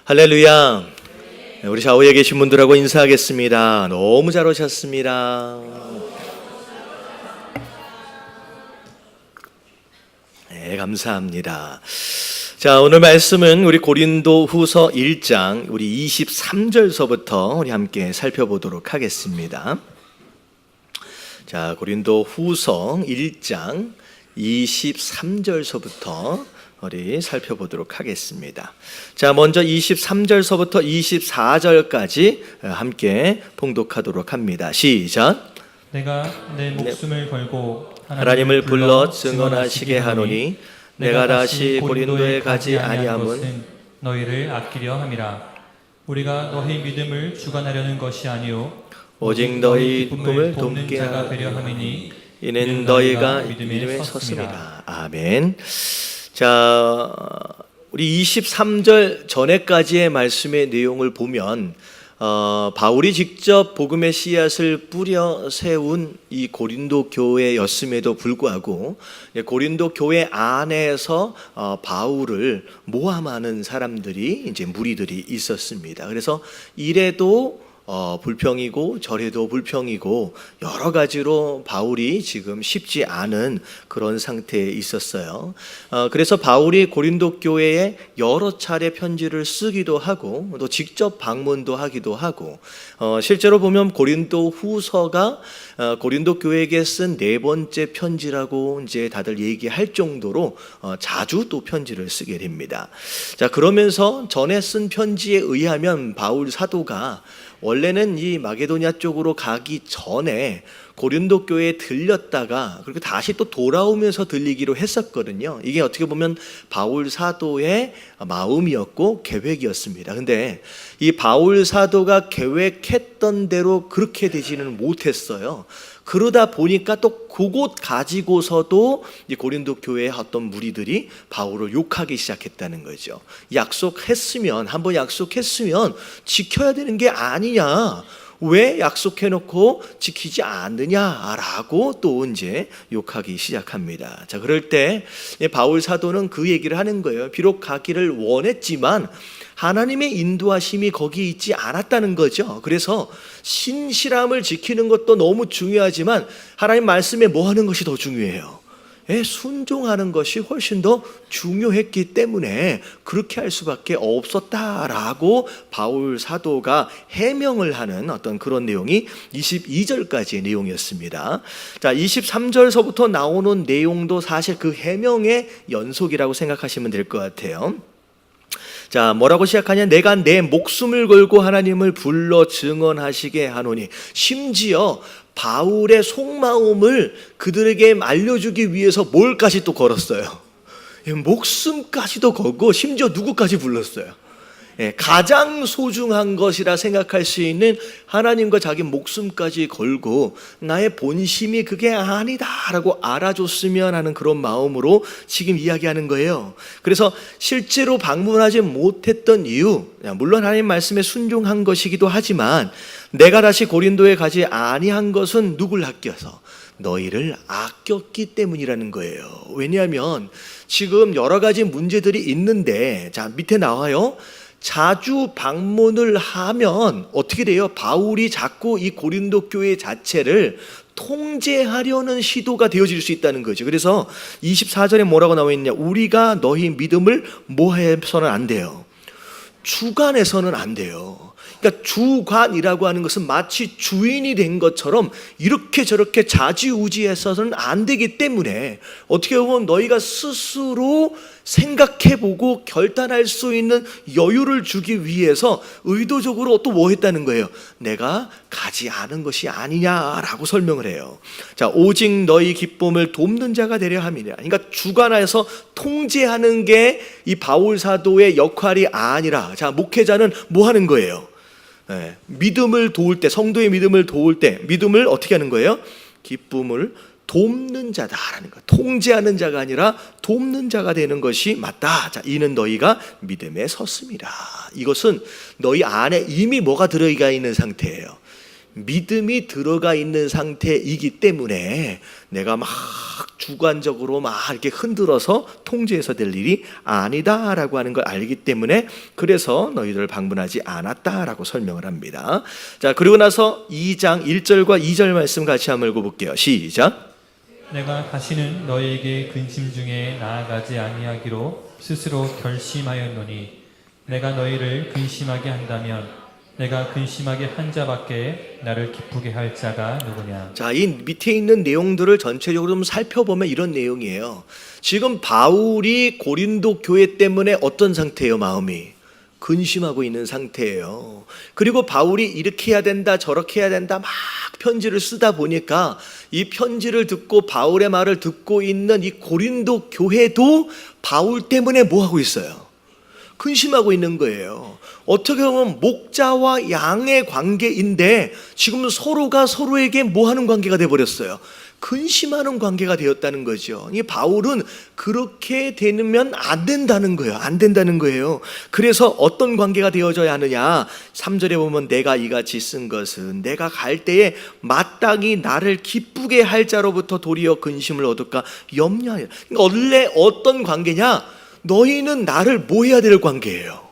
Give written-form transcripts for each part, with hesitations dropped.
할렐루야. 우리 좌우에 계신 분들하고 인사하겠습니다. 너무 잘 오셨습니다. 네, 감사합니다. 자, 오늘 말씀은 우리 고린도후서 1장 우리 23절서부터 우리 함께 살펴보도록 하겠습니다. 자, 고린도후서 1장 23절서부터 우리 살펴보도록 하겠습니다. 자, 먼저 23절서부터 24절까지 함께 봉독하도록 합니다. 시작. 내가 내 목숨을 걸고 하나님을 불러 증언하시게 하노니 내가 다시 고린도에 가지 아니함은 너희를 아끼려 함이라. 우리가 너희 믿음을 주관하려는 것이 아니요 오직 너희 기쁨을 돕는 돕게 자가 되려 하노니 함이니 이는 너희가 믿음에 섰습니다. 아멘. 자, 우리 23절 전에까지의 말씀의 내용을 보면 바울이 직접 복음의 씨앗을 뿌려 세운 이 고린도 교회였음에도 불구하고 고린도 교회 안에서 바울을 모함하는 사람들이 이제 무리들이 있었습니다. 그래서 이래도 불평이고 저래도 불평이고 여러 가지로 바울이 지금 쉽지 않은 그런 상태에 있었어요. 그래서 바울이 고린도 교회에 여러 차례 편지를 쓰기도 하고 또 직접 방문도 하기도 하고 실제로 보면 고린도 후서가 고린도 교회에게 쓴 네 번째 편지라고 이제 다들 얘기할 정도로 자주 또 편지를 쓰게 됩니다. 자, 그러면서 전에 쓴 편지에 의하면 바울 사도가 원래는 이 마게도냐 쪽으로 가기 전에 고린도 교회에 들렸다가 그리고 다시 또 돌아오면서 들리기로 했었거든요. 이게 어떻게 보면 바울 사도의 마음이었고 계획이었습니다. 근데 이 바울 사도가 계획했던 대로 그렇게 되지는 못했어요. 그러다 보니까 또 그곳 가지고서도 이 고린도 교회의 어떤 무리들이 바울을 욕하기 시작했다는 거죠. 한번 약속했으면 지켜야 되는 게 아니냐, 왜 약속해놓고 지키지 않느냐라고 또 이제 욕하기 시작합니다. 자, 그럴 때 바울 사도는 그 얘기를 하는 거예요. 비록 가기를 원했지만 하나님의 인도하심이 거기 있지 않았다는 거죠. 그래서 신실함을 지키는 것도 너무 중요하지만 하나님 말씀에 뭐 하는 것이 더 중요해요? 순종하는 것이 훨씬 더 중요했기 때문에 그렇게 할 수밖에 없었다라고 바울 사도가 해명을 하는 어떤 그런 내용이 22절까지의 내용이었습니다. 자, 23절서부터 나오는 내용도 사실 그 해명의 연속이라고 생각하시면 될 것 같아요. 자, 뭐라고 시작하냐? 내가 내 목숨을 걸고 하나님을 불러 증언하시게 하노니. 심지어 바울의 속마음을 그들에게 알려주기 위해서 뭘까지 또 걸었어요. 목숨까지도 걸고 심지어 누구까지 불렀어요. 가장 소중한 것이라 생각할 수 있는 하나님과 자기 목숨까지 걸고 나의 본심이 그게 아니다라고 알아줬으면 하는 그런 마음으로 지금 이야기하는 거예요. 그래서 실제로 방문하지 못했던 이유, 물론 하나님 말씀에 순종한 것이기도 하지만 내가 다시 고린도에 가지 아니한 것은 누굴 아껴서? 너희를 아꼈기 때문이라는 거예요. 왜냐하면 지금 여러 가지 문제들이 있는데, 자, 밑에 나와요. 자주 방문을 하면 어떻게 돼요? 바울이 자꾸 이 고린도 교회 자체를 통제하려는 시도가 되어질 수 있다는 거죠. 그래서 24절에 뭐라고 나와 있냐? 우리가 너희 믿음을 뭐 해서는 안 돼요? 주관해서는 안 돼요. 그러니까 주관이라고 하는 것은 마치 주인이 된 것처럼 이렇게 저렇게 좌지우지해서는 안 되기 때문에 어떻게 보면 너희가 스스로 생각해보고 결단할 수 있는 여유를 주기 위해서 의도적으로 또 뭐 했다는 거예요? 내가 가지 않은 것이 아니냐라고 설명을 해요. 자, 오직 너희 기쁨을 돕는 자가 되려 함이냐. 그러니까 주관해서 통제하는 게 이 바울 사도의 역할이 아니라, 자, 목회자는 뭐 하는 거예요? 믿음을 도울 때, 성도의 믿음을 도울 때 믿음을 어떻게 하는 거예요? 기쁨을 돕는 자다라는 거. 통제하는 자가 아니라 돕는 자가 되는 것이 맞다. 자, 이는 너희가 믿음에 섰습니다. 이것은 너희 안에 이미 뭐가 들어가 있는 상태예요? 믿음이 들어가 있는 상태이기 때문에 내가 막 주관적으로 막 이렇게 흔들어서 통제해서 될 일이 아니다라고 하는 걸 알기 때문에 그래서 너희들을 방문하지 않았다라고 설명을 합니다. 자, 그리고 나서 2장 1절과 2절 말씀 같이 한번 읽어볼게요. 시작. 내가 다시는 너희에게 근심 중에 나아가지 아니하기로 스스로 결심하였노니 내가 너희를 근심하게 한다면 내가 근심하게 한 자밖에 나를 기쁘게 할 자가 누구냐. 자, 이 밑에 있는 내용들을 전체적으로 좀 살펴보면 이런 내용이에요. 지금 바울이 고린도 교회 때문에 어떤 상태예요? 마음이 근심하고 있는 상태예요. 그리고 바울이 이렇게 해야 된다 저렇게 해야 된다 막 편지를 쓰다 보니까 이 편지를 듣고 바울의 말을 듣고 있는 이 고린도 교회도 바울 때문에 뭐 하고 있어요? 근심하고 있는 거예요. 어떻게 보면 목자와 양의 관계인데 지금 서로가 서로에게 뭐 하는 관계가 되어버렸어요? 근심하는 관계가 되었다는 거죠. 이 바울은 그렇게 되면 안 된다는 거예요. 안 된다는 거예요. 그래서 어떤 관계가 되어져야 하느냐? 3절에 보면 내가 이같이 쓴 것은 내가 갈 때에 마땅히 나를 기쁘게 할 자로부터 도리어 근심을 얻을까 염려하여. 그러니까 원래 어떤 관계냐? 너희는 나를 뭐 해야 될 관계예요?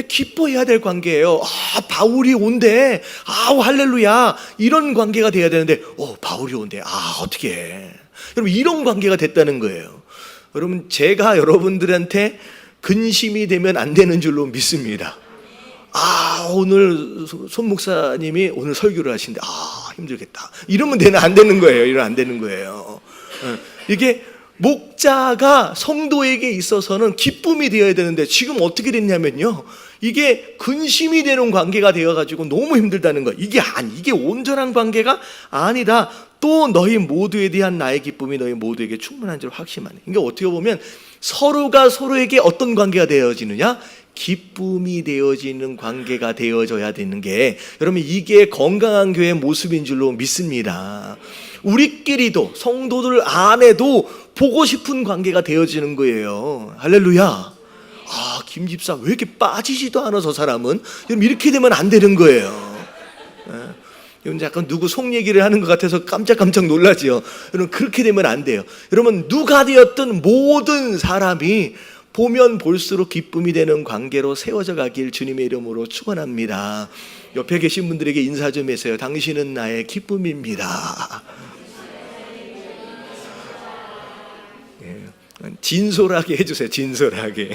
기뻐해야 될 관계예요. 아, 바울이 온대. 아, 할렐루야. 이런 관계가 돼야 되는데 바울이 온대. 아, 어떻게 해. 여러분, 이런 관계가 됐다는 거예요. 여러분, 제가 여러분들한테 근심이 되면 안 되는 줄로 믿습니다. 아, 오늘 손 목사님이 오늘 설교를 하신대. 아, 힘들겠다. 이러면 안 되는 거예요. 이러면 안 되는 거예요. 이게 목자가 성도에게 있어서는 기쁨이 되어야 되는데 지금 어떻게 됐냐면요, 이게 근심이 되는 관계가 되어가지고 너무 힘들다는 거예요. 이게 온전한 관계가 아니다. 또 너희 모두에 대한 나의 기쁨이 너희 모두에게 충분한 줄 확신하네. 그러니까 어떻게 보면 서로가 서로에게 어떤 관계가 되어지느냐? 기쁨이 되어지는 관계가 되어져야 되는 게, 여러분, 이게 건강한 교회의 모습인 줄로 믿습니다. 우리끼리도 성도들 안에도 보고 싶은 관계가 되어지는 거예요. 할렐루야. 아, 김 집사 왜 이렇게 빠지지도 않아 저 사람은? 여러분, 이렇게 되면 안 되는 거예요. 여러분, 약간 누구 속 얘기를 하는 것 같아서 깜짝 놀라지요. 여러분, 그렇게 되면 안 돼요. 여러분, 누가 되었든 모든 사람이 보면 볼수록 기쁨이 되는 관계로 세워져 가길 주님의 이름으로 축원합니다. 옆에 계신 분들에게 인사 좀 해주세요. 당신은 나의 기쁨입니다. 진솔하게 해주세요. 진솔하게.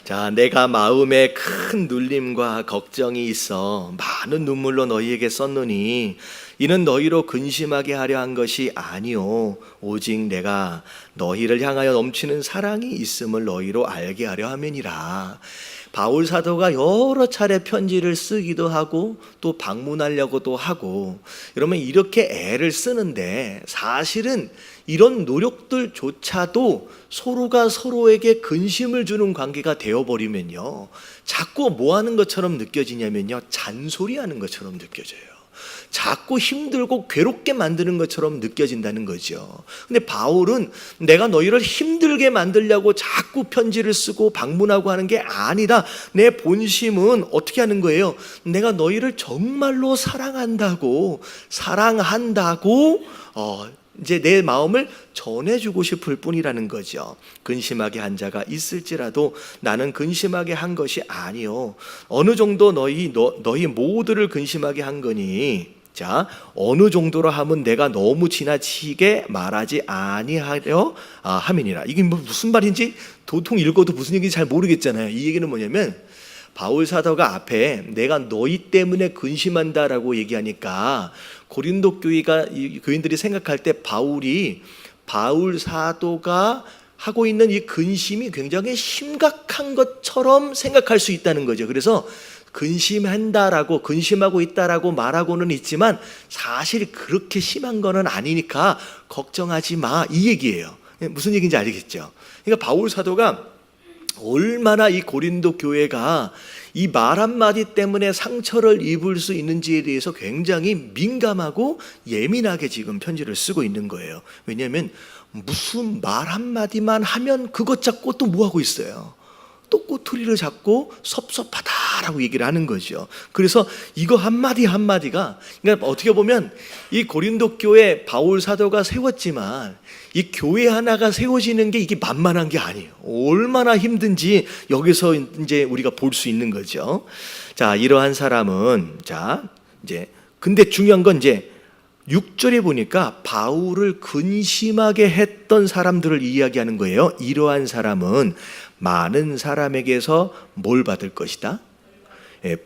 자, 내가 마음에 큰 눌림과 걱정이 있어 많은 눈물로 너희에게 썼노니 이는 너희로 근심하게 하려 한 것이 아니요 오직 내가 너희를 향하여 넘치는 사랑이 있음을 너희로 알게 하려 함이니라. 바울 사도가 여러 차례 편지를 쓰기도 하고 또 방문하려고도 하고, 여러분, 이렇게 애를 쓰는데 사실은 이런 노력들조차도 서로가 서로에게 근심을 주는 관계가 되어버리면요, 자꾸 뭐 하는 것처럼 느껴지냐면요, 잔소리하는 것처럼 느껴져요. 자꾸 힘들고 괴롭게 만드는 것처럼 느껴진다는 거죠. 근데 바울은 내가 너희를 힘들게 만들려고 자꾸 편지를 쓰고 방문하고 하는 게 아니다. 내 본심은 어떻게 하는 거예요? 내가 너희를 정말로 사랑한다고 이제 내 마음을 전해주고 싶을 뿐이라는 거죠. 근심하게 한 자가 있을지라도 나는 근심하게 한 것이 아니요 어느 정도 너희 모두를 근심하게 한 거니, 자, 어느 정도로 하면 내가 너무 지나치게 말하지 아니하려 함이니라. 이게 무슨 말인지 도통 읽어도 무슨 얘기인지 잘 모르겠잖아요. 이 얘기는 뭐냐면, 바울 사도가 앞에 내가 너희 때문에 근심한다라고 얘기하니까 고린도 교인들이 생각할 때 바울 사도가 하고 있는 이 근심이 굉장히 심각한 것처럼 생각할 수 있다는 거죠. 그래서 근심하고 있다라고 말하고는 있지만 사실 그렇게 심한 거는 아니니까 걱정하지 마, 이 얘기예요. 무슨 얘기인지 알겠죠? 그러니까 바울 사도가 얼마나 이 고린도 교회가 이 말 한마디 때문에 상처를 입을 수 있는지에 대해서 굉장히 민감하고 예민하게 지금 편지를 쓰고 있는 거예요. 왜냐하면 무슨 말 한마디만 하면 그것 잡고 또 뭐 하고 있어요? 또 꼬투리를 잡고 섭섭하다라고 얘기를 하는 거죠. 그래서 이거 한마디 한마디가, 그러니까 어떻게 보면 이 고린도 교회 바울 사도가 세웠지만 이 교회 하나가 세워지는 게 이게 만만한 게 아니에요. 얼마나 힘든지 여기서 이제 우리가 볼 수 있는 거죠. 자, 이러한 사람은, 자, 이제 근데 중요한 건 이제 6절에 보니까 바울을 근심하게 했던 사람들을 이야기하는 거예요. 이러한 사람은 많은 사람에게서 뭘 받을 것이다?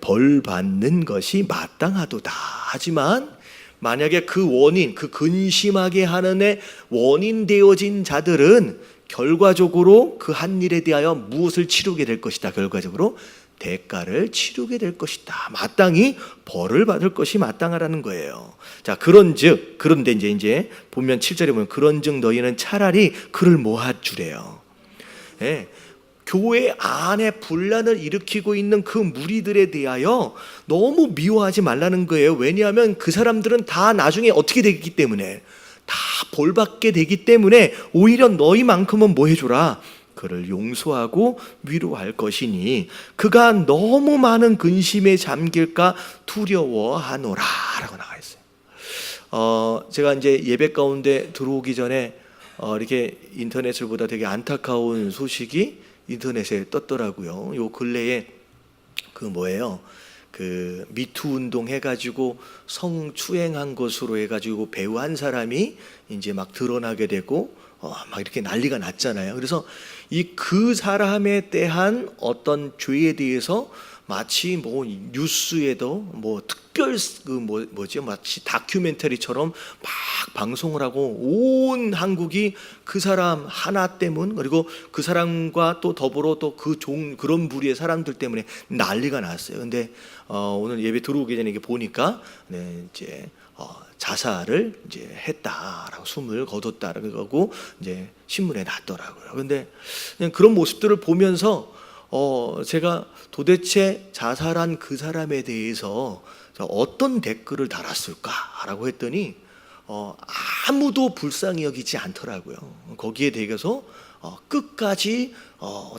벌 받는 것이 마땅하도다. 하지만 만약에 그 원인, 그 근심하게 하는 애 원인 되어진 자들은 결과적으로 그 한 일에 대하여 무엇을 치르게 될 것이다. 결과적으로 대가를 치르게 될 것이다. 마땅히 벌을 받을 것이 마땅하라는 거예요. 자, 그런데 이제 보면 7절에 보면 그런즉 너희는 차라리 그를 모아주래요. 예. 교회 안에 분란을 일으키고 있는 그 무리들에 대하여 너무 미워하지 말라는 거예요. 왜냐하면 그 사람들은 다 나중에 어떻게 되기 때문에, 다 벌받게 되기 때문에 오히려 너희만큼은 뭐 해줘라? 그를 용서하고 위로할 것이니 그가 너무 많은 근심에 잠길까 두려워하노라 라고 나와 있어요. 제가 이제 예배 가운데 들어오기 전에 이렇게 인터넷을 보다 되게 안타까운 소식이 인터넷에 떴더라고요. 요 근래에 그 미투 운동 해가지고 성추행한 것으로 해가지고 배우 한 사람이 이제 막 드러나게 되고 막 이렇게 난리가 났잖아요. 그래서 그 사람에 대한 어떤 죄에 대해서 마치 뭐 뉴스에도 뭐 특별 마치 다큐멘터리처럼 막 방송을 하고 온 한국이 그 사람 하나 때문, 그리고 그 사람과 또 더불어 또 그런 무리의 사람들 때문에 난리가 났어요. 근데 오늘 예배 들어오기 전에 이게 보니까 이제 자살을 이제 했다라고, 숨을 거뒀다라고 이제 신문에 났더라고요. 근데 그냥 그런 모습들을 보면서 제가 도대체 자살한 그 사람에 대해서 어떤 댓글을 달았을까라고 했더니 아무도 불쌍히 여기지 않더라고요. 거기에 대해서 끝까지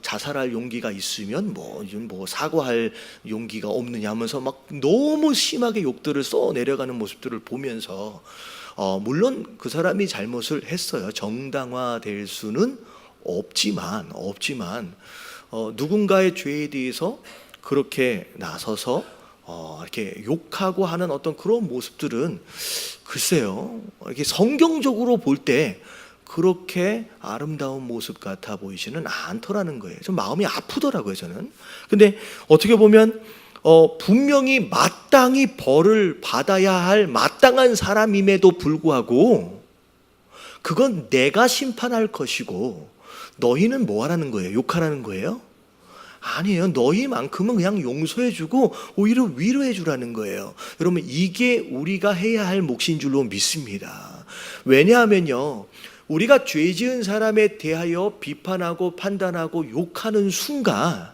자살할 용기가 있으면 뭐 사과할 용기가 없느냐 하면서 막 너무 심하게 욕들을 써 내려가는 모습들을 보면서 물론 그 사람이 잘못을 했어요. 정당화될 수는 없지만 누군가의 죄에 대해서 그렇게 나서서 이렇게 욕하고 하는 어떤 그런 모습들은 글쎄요, 이렇게 성경적으로 볼 때 그렇게 아름다운 모습 같아 보이지는 않더라는 거예요. 좀 마음이 아프더라고요, 저는. 근데 어떻게 보면 분명히 마땅히 벌을 받아야 할 마땅한 사람임에도 불구하고 그건 내가 심판할 것이고 너희는 뭐 하라는 거예요? 욕하라는 거예요? 아니에요. 너희만큼은 그냥 용서해주고 오히려 위로해주라는 거예요. 여러분, 이게 우리가 해야 할 몫인 줄로 믿습니다. 왜냐하면요, 우리가 죄 지은 사람에 대하여 비판하고 판단하고 욕하는 순간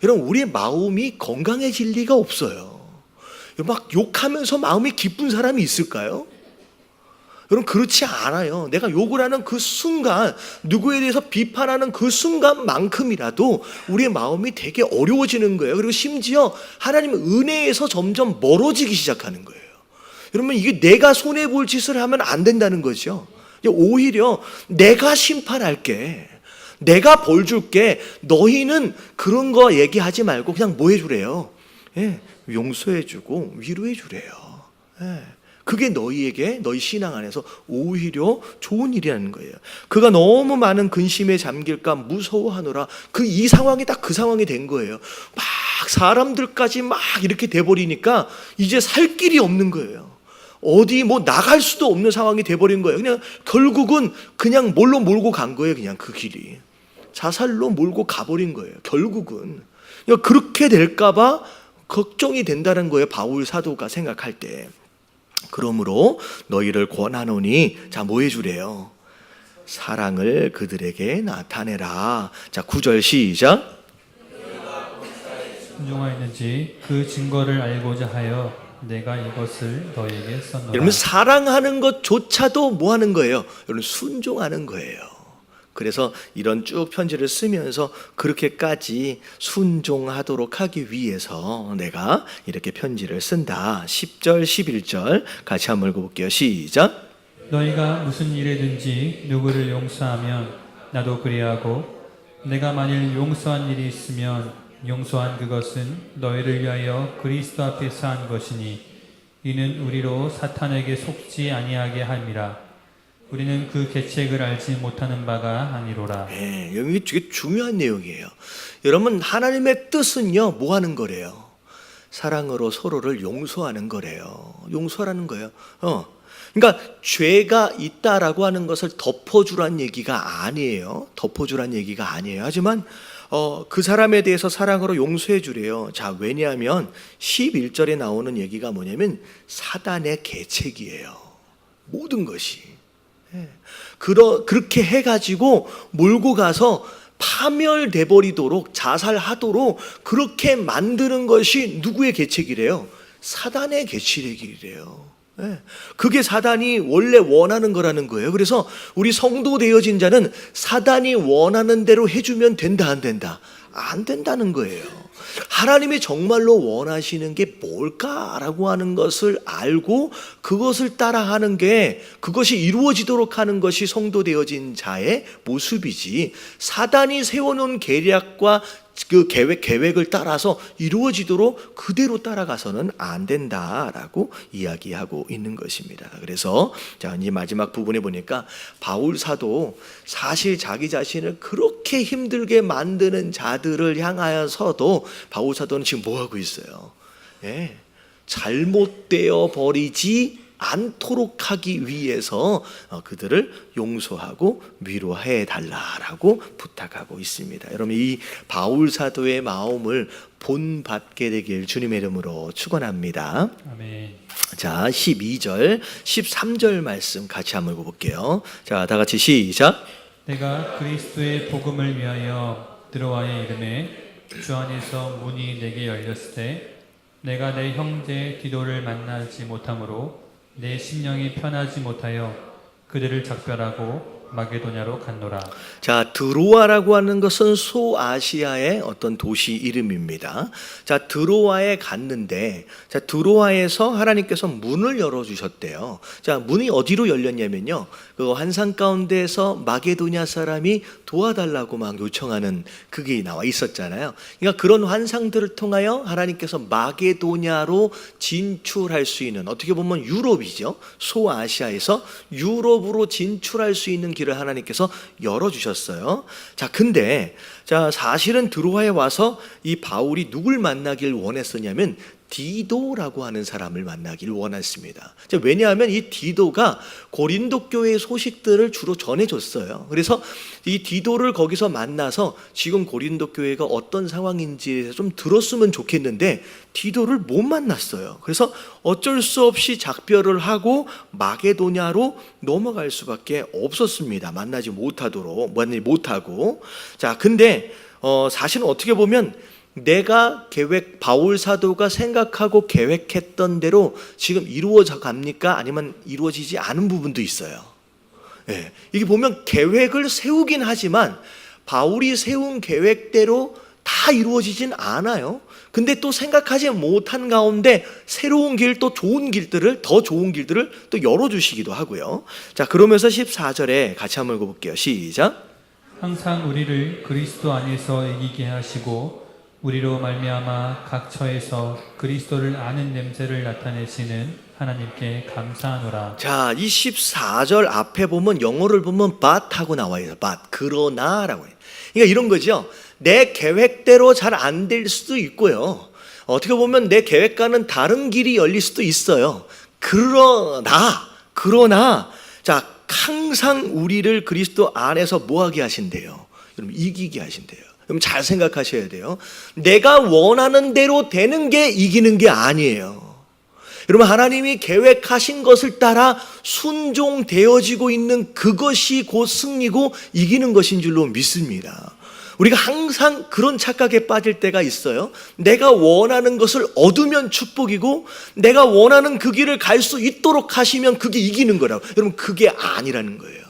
여러분, 우리의 마음이 건강해질 리가 없어요. 막 욕하면서 마음이 기쁜 사람이 있을까요? 여러분, 그렇지 않아요. 내가 욕을 하는 그 순간, 누구에 대해서 비판하는 그 순간만큼이라도 우리의 마음이 되게 어려워지는 거예요. 그리고 심지어 하나님 은혜에서 점점 멀어지기 시작하는 거예요. 여러분, 이게 내가 손해볼 짓을 하면 안 된다는 거죠. 오히려 내가 심판할게, 내가 벌 줄게, 너희는 그런 거 얘기하지 말고 그냥 뭐 해주래요? 용서해주고 위로해주래요. 그게 너희에게, 너희 신앙 안에서 오히려 좋은 일이라는 거예요. 그가 너무 많은 근심에 잠길까 무서워하노라. 이 상황이 딱 그 상황이 된 거예요. 막 사람들까지 막 이렇게 돼버리니까 이제 살 길이 없는 거예요. 어디 뭐 나갈 수도 없는 상황이 돼버린 거예요. 그냥 결국은 그냥 뭘로 몰고 간 거예요. 그냥 그 길이 자살로 몰고 가버린 거예요. 결국은 그렇게 될까봐 걱정이 된다는 거예요. 바울 사도가 생각할 때. 그러므로 너희를 권하노니, 자, 뭐 해주래요? 사랑을 그들에게 나타내라. 자, 9절 시작. 순종하였는지 그 증거를 알고자 하여 내가 이것을 너에게 썼노라. 여러분, 사랑하는 것조차도 뭐 하는 거예요? 여러분, 순종하는 거예요. 그래서 이런 쭉 편지를 쓰면서 그렇게까지 순종하도록 하기 위해서 내가 이렇게 편지를 쓴다. 10절 11절 같이 한번 읽어볼게요. 시작. 너희가 무슨 일이든지 누구를 용서하면 나도 그리하고 내가 만일 용서한 일이 있으면 용서한 그것은 너희를 위하여 그리스도 앞에서 한 것이니 이는 우리로 사탄에게 속지 아니하게 함이라. 우리는 그 계책을 알지 못하는 바가 아니로라. 네, 여기 되게 중요한 내용이에요. 여러분, 하나님의 뜻은요, 뭐 하는 거래요? 사랑으로 서로를 용서하는 거래요. 용서하라는 거예요. 그러니까 죄가 있다라고 하는 것을 덮어주란 얘기가 아니에요. 덮어주란 얘기가 아니에요. 하지만 그 사람에 대해서 사랑으로 용서해 주래요. 자, 왜냐하면 11절에 나오는 얘기가 뭐냐면 사단의 계책이에요. 모든 것이. 그렇게 해가지고 몰고 가서 파멸돼 버리도록, 자살하도록 그렇게 만드는 것이 누구의 계책이래요? 사단의 계책이래요. 그게 사단이 원래 원하는 거라는 거예요. 그래서 우리 성도 되어진 자는 사단이 원하는 대로 해주면 된다, 안 된다? 안 된다는 거예요. 하나님이 정말로 원하시는 게 뭘까라고 하는 것을 알고 그것을 따라하는 게, 그것이 이루어지도록 하는 것이 성도 되어진 자의 모습이지, 사단이 세워놓은 계략과 그 계획을 따라서 이루어지도록 그대로 따라가서는 안 된다라고 이야기하고 있는 것입니다. 그래서 자, 이 마지막 부분에 보니까 바울 사도 사실 자기 자신을 그렇게 힘들게 만드는 자들을 향하여서도 바울 사도는 지금 뭐 하고 있어요? 잘못되어 버리지 않도록 하기 위해서 그들을 용서하고 위로해 달라라고 부탁하고 있습니다. 여러분, 이 바울 사도의 마음을 본받게 되길 주님의 이름으로 축원합니다. 아멘. 자, 12절 13절 말씀 같이 한번 읽어볼게요. 자, 다 같이 시작. 내가 그리스도의 복음을 위하여 드로아의 이름에 주 안에서 문이 내게 열렸을 때 내가 내 형제 디도를 만나지 못하므로 내 심령이 편하지 못하여 그들을 작별하고 마게도냐로 갔노라. 자, 드로아라고 하는 것은 소아시아의 어떤 도시 이름입니다. 자, 드로아에 갔는데, 자, 드로아에서 하나님께서 문을 열어주셨대요. 자, 문이 어디로 열렸냐면요, 그 환상 가운데에서 마게도냐 사람이 도와달라고 막 요청하는 그게 나와 있었잖아요. 그러니까 그런 환상들을 통하여 하나님께서 마게도냐로 진출할 수 있는, 어떻게 보면 유럽이죠. 소아시아에서 유럽으로 진출할 수 있는 길을 하나님께서 열어주셨어요. 자, 근데 자, 사실은 드로아에 와서 이 바울이 누굴 만나길 원했었냐면 디도라고 하는 사람을 만나길 원했습니다. 왜냐하면 이 디도가 고린도 교회의 소식들을 주로 전해줬어요. 그래서 이 디도를 거기서 만나서 지금 고린도 교회가 어떤 상황인지 좀 들었으면 좋겠는데 디도를 못 만났어요. 그래서 어쩔 수 없이 작별을 하고 마게도냐로 넘어갈 수밖에 없었습니다. 만나지 못하고. 자, 근데 사실은 어떻게 보면 내가 바울 사도가 생각하고 계획했던 대로 지금 이루어져 갑니까? 아니면 이루어지지 않은 부분도 있어요. 이게 보면 계획을 세우긴 하지만 바울이 세운 계획대로 다 이루어지진 않아요. 근데 또 생각하지 못한 가운데 새로운 길, 또 더 좋은 길들을 또 열어주시기도 하고요. 자, 그러면서 14절에 같이 한번 읽어볼게요. 시작. 항상 우리를 그리스도 안에서 이기게 하시고 우리로 말미암아 각 처에서 그리스도를 아는 냄새를 나타내시는 하나님께 감사하노라. 자, 이 14절 앞에 보면 영어를 보면 but 하고 나와요. but, 그러나라고 해요. 그러니까 이런 거죠. 내 계획대로 잘 안 될 수도 있고요. 어떻게 보면 내 계획과는 다른 길이 열릴 수도 있어요. 그러나 자, 항상 우리를 그리스도 안에서 뭐하게 하신대요? 여러분, 이기게 하신대요. 그럼 잘 생각하셔야 돼요. 내가 원하는 대로 되는 게 이기는 게 아니에요. 여러분, 하나님이 계획하신 것을 따라 순종되어지고 있는 그것이 곧 승리고 이기는 것인 줄로 믿습니다. 우리가 항상 그런 착각에 빠질 때가 있어요. 내가 원하는 것을 얻으면 축복이고 내가 원하는 그 길을 갈 수 있도록 하시면 그게 이기는 거라고. 여러분, 그게 아니라는 거예요.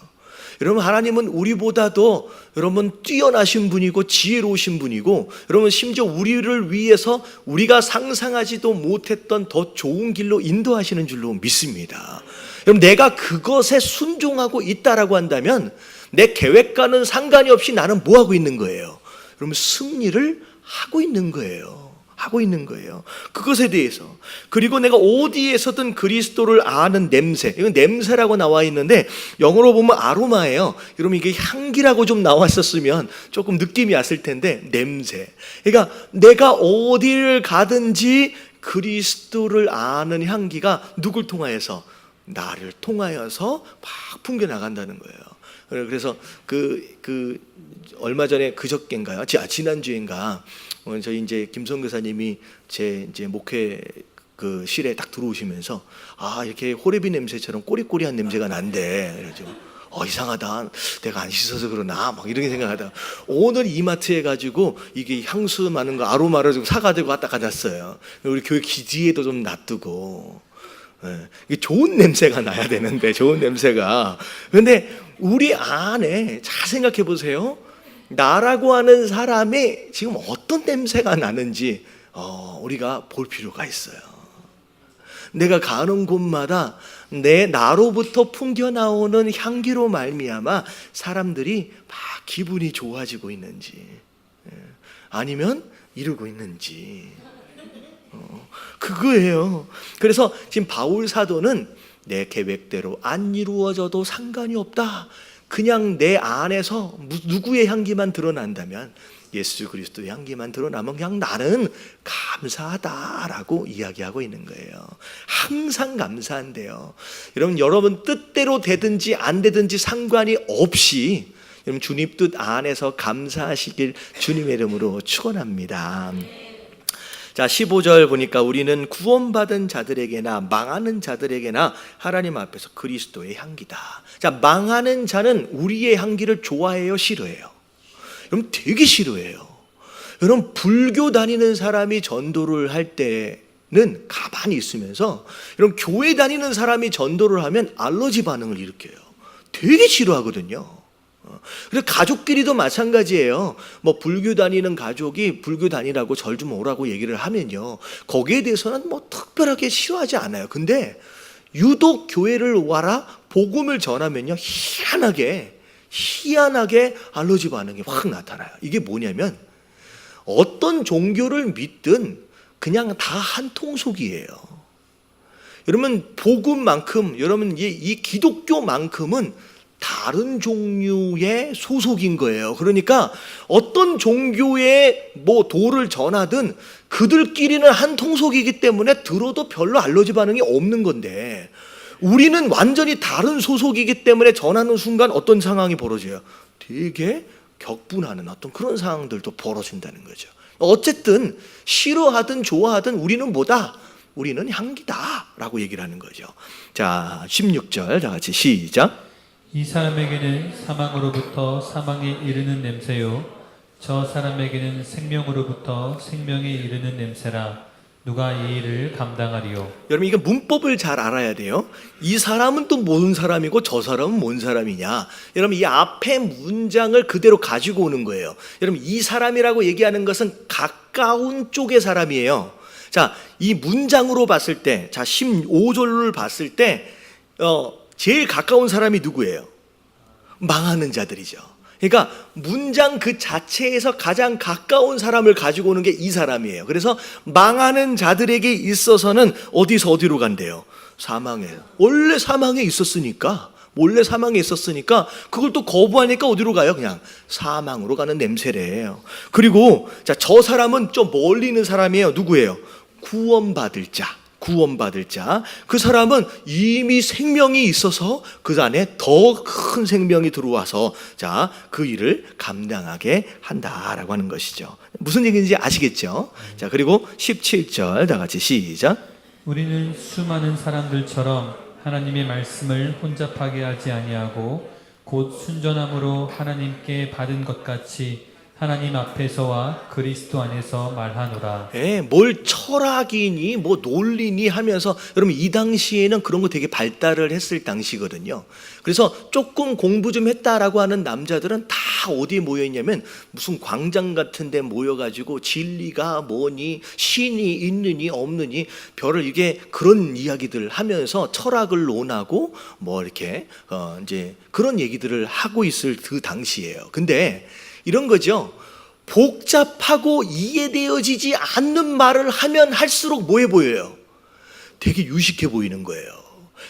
여러분, 하나님은 우리보다도 여러분 뛰어나신 분이고 지혜로우신 분이고, 여러분 심지어 우리를 위해서 우리가 상상하지도 못했던 더 좋은 길로 인도하시는 줄로 믿습니다. 여러분, 내가 그것에 순종하고 있다라고 한다면 내 계획과는 상관이 없이 나는 뭐 하고 있는 거예요? 여러분, 승리를 하고 있는 거예요. 하고 있는 거예요. 그것에 대해서. 그리고 내가 어디에서든 그리스도를 아는 냄새, 이건 냄새라고 나와 있는데 영어로 보면 아로마예요. 여러분, 이게 향기라고 좀 나왔었으면 조금 느낌이 왔을 텐데, 냄새. 그러니까 내가 어디를 가든지 그리스도를 아는 향기가 누굴 통하여서? 나를 통하여서 막 풍겨나간다는 거예요. 그래서 얼마 전에 그저께인가요? 지난주인가? 저희 이제 김성 교사님이 제 이제 목회 그 실에 딱 들어오시면서, 이렇게 호레비 냄새처럼 꼬리꼬리한 냄새가 난대. 그래서 이상하다. 내가 안 씻어서 그러나 막 이렇게 생각하다가 오늘 이마트에 가지고 이게 향수 많은 거 아로마를 좀 사가지고 왔다 가졌어요. 우리 교회 기지에도 좀 놔두고. 이게 좋은 냄새가 나야 되는데, 좋은 냄새가. 근데 우리 안에 잘 생각해 보세요. 나라고 하는 사람이 지금 어떤 냄새가 나는지 우리가 볼 필요가 있어요. 내가 가는 곳마다 내 나로부터 풍겨나오는 향기로 말미암아 사람들이 막 기분이 좋아지고 있는지, 아니면 이러고 있는지, 그거예요. 그래서 지금 바울 사도는 내 계획대로 안 이루어져도 상관이 없다. 그냥 내 안에서 누구의 향기만 드러난다면, 예수 그리스도의 향기만 드러나면 그냥 나는 감사하다라고 이야기하고 있는 거예요. 항상 감사한데요. 여러분 뜻대로 되든지 안 되든지 상관이 없이 여러분 주님 뜻 안에서 감사하시길 주님의 이름으로 축원합니다. 자, 15절 보니까 우리는 구원받은 자들에게나 망하는 자들에게나 하나님 앞에서 그리스도의 향기다. 자, 망하는 자는 우리의 향기를 좋아해요, 싫어해요? 여러분, 되게 싫어해요. 여러분, 불교 다니는 사람이 전도를 할 때는 가만히 있으면서, 여러분 교회 다니는 사람이 전도를 하면 알러지 반응을 일으켜요. 되게 싫어하거든요. 그래서 가족끼리도 마찬가지예요. 뭐 불교 다니는 가족이 불교 다니라고 절 좀 오라고 얘기를 하면요, 거기에 대해서는 뭐 특별하게 싫어하지 않아요. 근데 유독 교회를 와라 복음을 전하면요, 희한하게 알러지 반응이 확 나타나요. 이게 뭐냐면 어떤 종교를 믿든 그냥 다 한 통속이에요. 여러분, 복음만큼, 여러분 이 기독교만큼은 다른 종류의 소속인 거예요. 그러니까 어떤 종교의 뭐 도를 전하든 그들끼리는 한 통속이기 때문에 들어도 별로 알러지 반응이 없는 건데, 우리는 완전히 다른 소속이기 때문에 전하는 순간 어떤 상황이 벌어져요? 되게 격분하는 어떤 그런 상황들도 벌어진다는 거죠. 어쨌든 싫어하든 좋아하든 우리는 뭐다? 우리는 향기다라고 얘기를 하는 거죠. 자, 16절 다 같이 시작. 이 사람에게는 사망으로부터 사망에 이르는 냄새요, 저 사람에게는 생명으로부터 생명에 이르는 냄새라. 누가 이 일을 감당하리요? 여러분, 이거 문법을 잘 알아야 돼요. 이 사람은 또 뭔 사람이고 저 사람은 뭔 사람이냐. 여러분, 이 앞에 문장을 그대로 가지고 오는 거예요. 여러분, 이 사람이라고 얘기하는 것은 가까운 쪽의 사람이에요. 자, 이 문장으로 봤을 때, 자 15절을 봤을 때 제일 가까운 사람이 누구예요? 망하는 자들이죠. 그러니까 문장 그 자체에서 가장 가까운 사람을 가지고 오는 게 이 사람이에요. 그래서 망하는 자들에게 있어서는 어디서 어디로 간대요? 사망에. 원래 사망에 있었으니까 그걸 또 거부하니까 어디로 가요? 그냥 사망으로 가는 냄새래요. 그리고 자, 저 사람은 좀 멀리 있는 사람이에요. 누구예요? 구원받을 자. 그 사람은 이미 생명이 있어서 그 안에 더 큰 생명이 들어와서 자, 그 일을 감당하게 한다라고 하는 것이죠. 무슨 얘기인지 아시겠죠? 자, 그리고 17절 다 같이 시작. 우리는 수많은 사람들처럼 하나님의 말씀을 혼잡하게 하지 아니하고 곧 순전함으로 하나님께 받은 것 같이 하나님 앞에서와 그리스도 안에서 말하노라. 예, 뭘 철학이니 뭐 논리니 하면서 여러분 이 당시에는 그런 거 되게 발달을 했을 당시거든요. 그래서 조금 공부 좀 했다라고 하는 남자들은 다 어디에 모여 있냐면 무슨 광장 같은 데 모여가지고 진리가 뭐니, 신이 있느니 없느니 별을 이게 그런 이야기들 하면서 철학을 논하고 뭐 이렇게 이제 그런 얘기들을 하고 있을 그 당시예요. 근데 이런 거죠. 복잡하고 이해되어지지 않는 말을 하면 할수록 뭐해 보여요? 되게 유식해 보이는 거예요.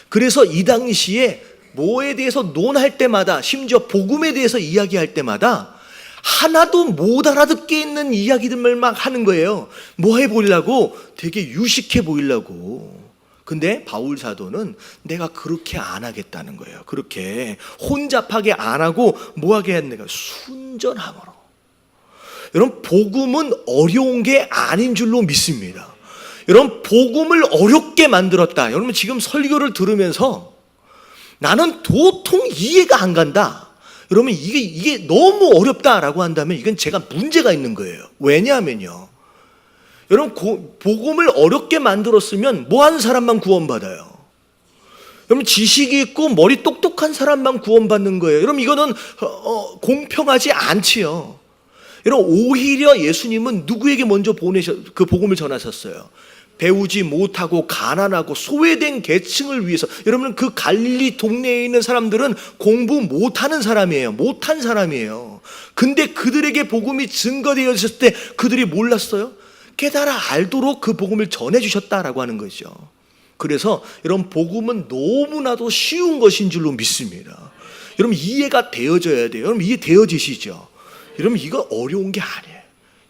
그래서 이 당시에 뭐에 대해서 논할 때마다, 심지어 복음에 대해서 이야기할 때마다 하나도 못 알아듣게 있는 이야기들만 막 하는 거예요. 뭐 해 보이려고? 되게 유식해 보이려고. 근데 바울 사도는 내가 그렇게 안 하겠다는 거예요. 그렇게 혼잡하게 안 하고 뭐 하게 했는가? 순전함으로. 여러분, 복음은 어려운 게 아닌 줄로 믿습니다. 여러분, 복음을 어렵게 만들었다. 여러분, 지금 설교를 들으면서 나는 도통 이해가 안 간다. 여러분, 이게 너무 어렵다라고 한다면 이건 제가 문제가 있는 거예요. 왜냐하면요, 여러분, 복음을 어렵게 만들었으면 뭐 하는 사람만 구원받아요? 여러분, 지식이 있고 머리 똑똑한 사람만 구원받는 거예요. 여러분, 이거는 공평하지 않지요. 여러분, 오히려 예수님은 누구에게 먼저 그 복음을 전하셨어요? 배우지 못하고 가난하고 소외된 계층을 위해서. 여러분, 그 갈릴리 동네에 있는 사람들은 공부 못하는 사람이에요. 못한 사람이에요. 근데 그들에게 복음이 증거되어졌을 때 그들이 몰랐어요? 깨달아 알도록 그 복음을 전해주셨다라고 하는 거죠. 그래서 여러분, 복음은 너무나도 쉬운 것인 줄로 믿습니다. 여러분, 이해가 되어져야 돼요. 여러분, 이해되어지시죠? 여러분, 이거 어려운 게 아니에요.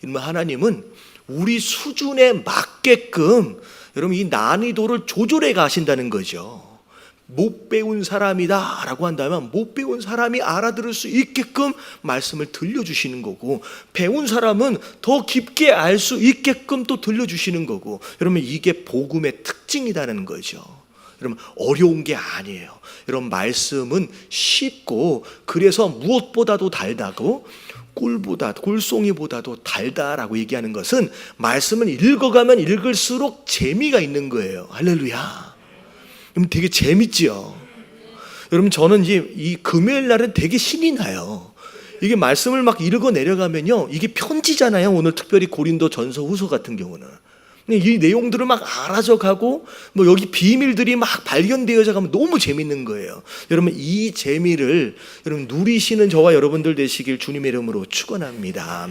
여러분, 하나님은 우리 수준에 맞게끔 여러분 이 난이도를 조절해 가신다는 거죠. 못 배운 사람이다 라고 한다면 못 배운 사람이 알아들을 수 있게끔 말씀을 들려주시는 거고, 배운 사람은 더 깊게 알 수 있게끔 또 들려주시는 거고, 여러분 이게 복음의 특징이라는 거죠. 여러분, 어려운 게 아니에요. 여러분, 말씀은 쉽고 그래서 무엇보다도 달다고, 꿀송이보다도 달다라고 얘기하는 것은 말씀을 읽어가면 읽을수록 재미가 있는 거예요. 할렐루야. 여러분, 되게 재밌지요. 여러분, 저는 이제 이 금요일 날은 되게 신이 나요. 이게 말씀을 막 읽어 내려가면요, 이게 편지잖아요. 오늘 특별히 고린도 전서 후서 같은 경우는 이 내용들을 막 알아져 가고 뭐 여기 비밀들이 막 발견되어져 가면 너무 재밌는 거예요. 여러분, 이 재미를 여러분 누리시는 저와 여러분들 되시길 주님의 이름으로 축원합니다.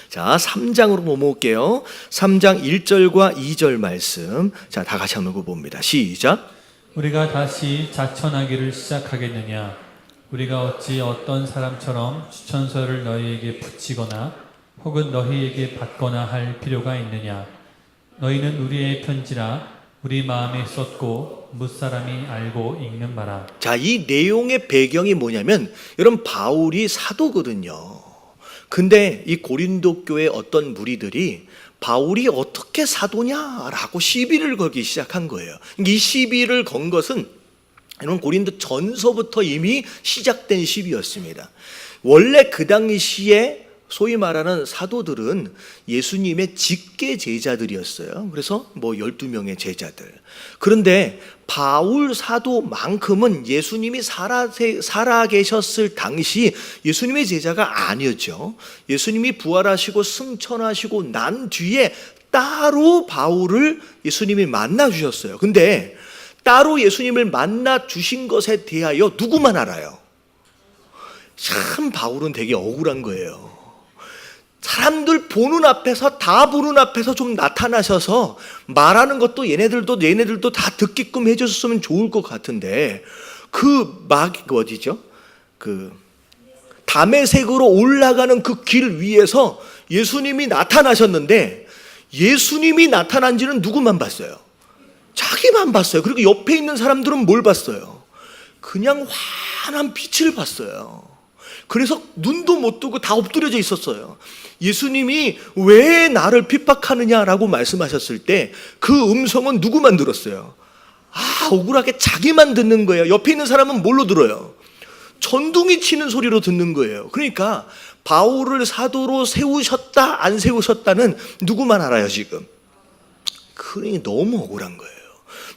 자, 3장으로 넘어올게요. 3장 1절과 2절 말씀. 자, 다 같이 한번 읽어봅니다. 시작. 우리가 다시 자천하기를 시작하겠느냐? 우리가 어찌 어떤 사람처럼 추천서를 너희에게 붙이거나 혹은 너희에게 받거나 할 필요가 있느냐? 너희는 우리의 편지라 우리 마음에 썼고 무사람이 알고 읽는 바라. 자, 이 내용의 배경이 뭐냐면 여러분, 바울이 사도거든요. 근데 이 고린도 교회 어떤 무리들이 바울이 어떻게 사도냐라고 시비를 걸기 시작한 거예요. 이 시비를 건 것은 여러분, 고린도 전서부터 이미 시작된 시비였습니다. 원래 그 당시에 소위 말하는 사도들은 예수님의 직계 제자들이었어요. 그래서 뭐 12명의 제자들. 그런데 바울 사도만큼은 예수님이 살아 계셨을 당시 예수님의 제자가 아니었죠. 예수님이 부활하시고 승천하시고 난 뒤에 따로 바울을 예수님이 만나 주셨어요. 근데 따로 예수님을 만나 주신 것에 대하여 누구만 알아요? 참 바울은 되게 억울한 거예요. 사람들 보는 앞에서, 다 보는 앞에서 좀 나타나셔서 말하는 것도 얘네들도 다 듣게끔 해줬으면 좋을 것 같은데, 어디죠? 다메섹으로 올라가는 그 길 위에서 예수님이 나타나셨는데, 예수님이 나타난 지는 누구만 봤어요? 자기만 봤어요. 그리고 옆에 있는 사람들은 뭘 봤어요? 그냥 환한 빛을 봤어요. 그래서 눈도 못 뜨고 다 엎드려져 있었어요. 예수님이 왜 나를 핍박하느냐라고 말씀하셨을 때 그 음성은 누구만 들었어요? 억울하게 자기만 듣는 거예요. 옆에 있는 사람은 뭘로 들어요? 전둥이 치는 소리로 듣는 거예요. 그러니까 바울을 사도로 세우셨다 안 세우셨다는 누구만 알아요 지금. 그러니 너무 억울한 거예요.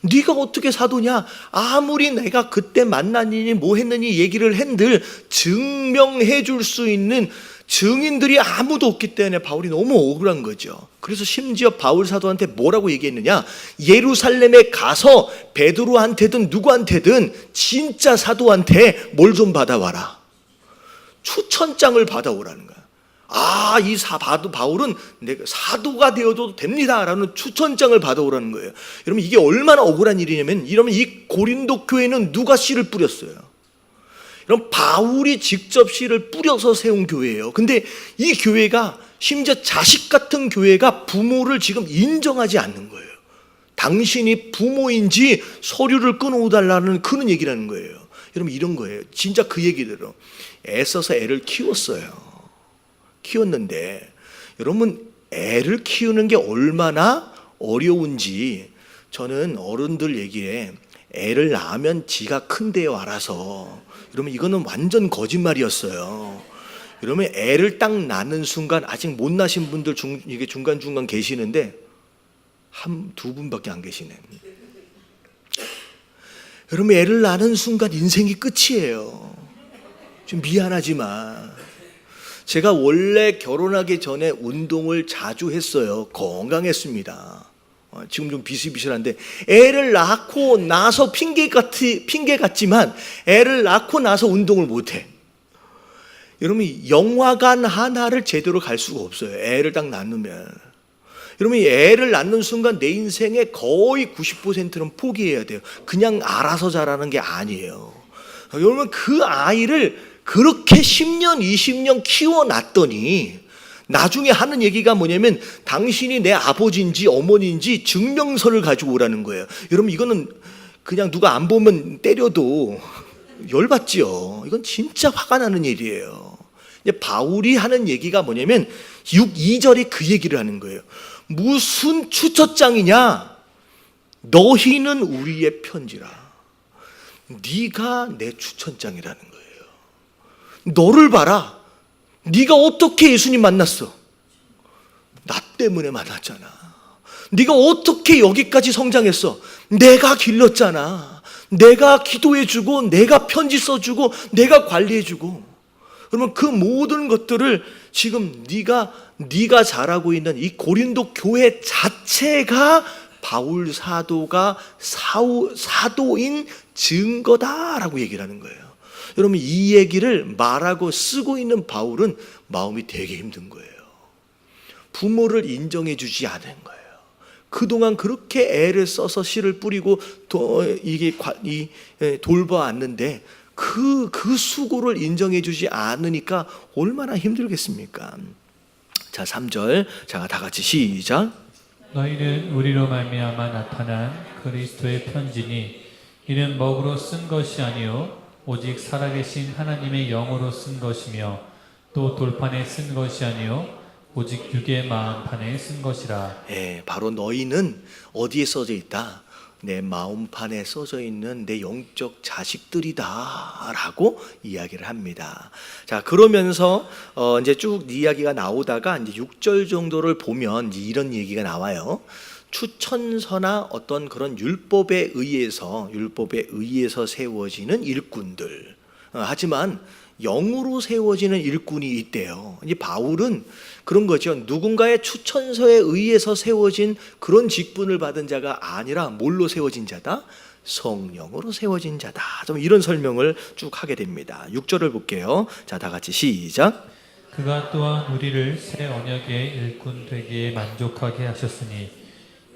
네가 어떻게 사도냐? 아무리 내가 그때 만났니 뭐 했느니 얘기를 한들 증명해 줄 수 있는 증인들이 아무도 없기 때문에 바울이 너무 억울한 거죠. 그래서 심지어 바울 사도한테 뭐라고 얘기했느냐? 예루살렘에 가서 베드로한테든 누구한테든 진짜 사도한테 뭘 좀 받아와라. 추천장을 받아오라는 거야. 이 바울은 내가 사도가 되어도 됩니다라는 추천장을 받아오라는 거예요. 여러분 이게 얼마나 억울한 일이냐면 이러면 이 고린도 교회는 누가 씨를 뿌렸어요? 여러분 바울이 직접 씨를 뿌려서 세운 교회예요. 근데 이 교회가 심지어 자식 같은 교회가 부모를 지금 인정하지 않는 거예요. 당신이 부모인지 서류를 끊어달라는 그런 얘기라는 거예요. 여러분 이런 거예요. 진짜 그 얘기대로 애써서 애를 키웠는데 여러분 애를 키우는 게 얼마나 어려운지 저는 어른들 얘기에 애를 낳으면 지가 큰데요 알아서 여러분 이거는 완전 거짓말이었어요. 여러분 애를 딱 낳는 순간 아직 못 낳으신 분들 이게 중간중간 계시는데 두 분밖에 안 계시네. 여러분 애를 낳는 순간 인생이 끝이에요. 좀 미안하지만 제가 원래 결혼하기 전에 운동을 자주 했어요. 건강했습니다. 지금 좀 비실비실한데 애를 낳고 나서 핑계 같지만 애를 낳고 나서 운동을 못해. 여러분 영화관 하나를 제대로 갈 수가 없어요. 애를 딱 낳으면. 여러분 애를 낳는 순간 내 인생의 거의 90%는 포기해야 돼요. 그냥 알아서 자라는 게 아니에요. 여러분 그 아이를 그렇게 10년 20년 키워놨더니 나중에 하는 얘기가 뭐냐면 당신이 내 아버지인지 어머니인지 증명서를 가지고 오라는 거예요. 여러분 이거는 그냥 누가 안 보면 때려도 열받지요. 이건 진짜 화가 나는 일이에요. 바울이 하는 얘기가 뭐냐면 2절이 그 얘기를 하는 거예요. 무슨 추천장이냐? 너희는 우리의 편지라. 네가 내 추천장이라는 거예요. 너를 봐라. 네가 어떻게 예수님 만났어? 나 때문에 만났잖아. 네가 어떻게 여기까지 성장했어? 내가 길렀잖아. 내가 기도해주고 내가 편지 써주고 내가 관리해주고. 그러면 그 모든 것들을 지금 네가 잘하고 있는 이 고린도 교회 자체가 바울 사도가 사도인 증거다라고 얘기를 하는 거예요. 여러분 이 얘기를 말하고 쓰고 있는 바울은 마음이 되게 힘든 거예요. 부모를 인정해 주지 않은 거예요. 그동안 그렇게 애를 써서 씨를 뿌리고 돌봐왔는데 그 수고를 인정해 주지 않으니까 얼마나 힘들겠습니까? 자 3절 자 다 같이 시작. 너희는 우리로 말미암아 나타난 그리스도의 편지니 이는 먹으로 쓴 것이 아니요 오직 살아계신 하나님의 영으로 쓴 것이며 또 돌판에 쓴 것이 아니요 오직 육의 마음판에 쓴 것이라. 바로 너희는 어디에 써져 있다? 내 마음판에 써져 있는 내 영적 자식들이다 라고 이야기를 합니다. 자 그러면서 이제 쭉 이야기가 나오다가 이제 6절 정도를 보면 이제 이런 얘기가 나와요. 추천서나 어떤 그런 율법에 의해서 세워지는 일꾼들, 하지만 영으로 세워지는 일꾼이 있대요. 이제 바울은 그런 거죠. 누군가의 추천서에 의해서 세워진 그런 직분을 받은 자가 아니라 뭘로 세워진 자다? 성령으로 세워진 자다. 좀 이런 설명을 쭉 하게 됩니다. 6절을 볼게요. 자, 다 같이 시작. 그가 또한 우리를 새 언약의 일꾼 되기에 만족하게 하셨으니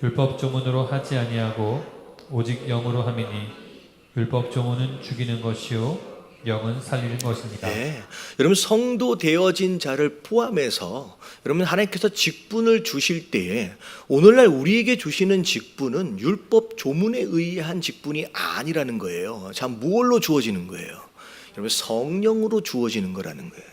율법 조문으로 하지 아니하고 오직 영으로 함이니 율법 조문은 죽이는 것이요 영은 살리는 것입니다. 여러분 성도 되어진 자를 포함해서 여러분 하나님께서 직분을 주실 때에 오늘날 우리에게 주시는 직분은 율법 조문에 의한 직분이 아니라는 거예요. 자, 무엇로 주어지는 거예요? 여러분 성령으로 주어지는 거라는 거예요.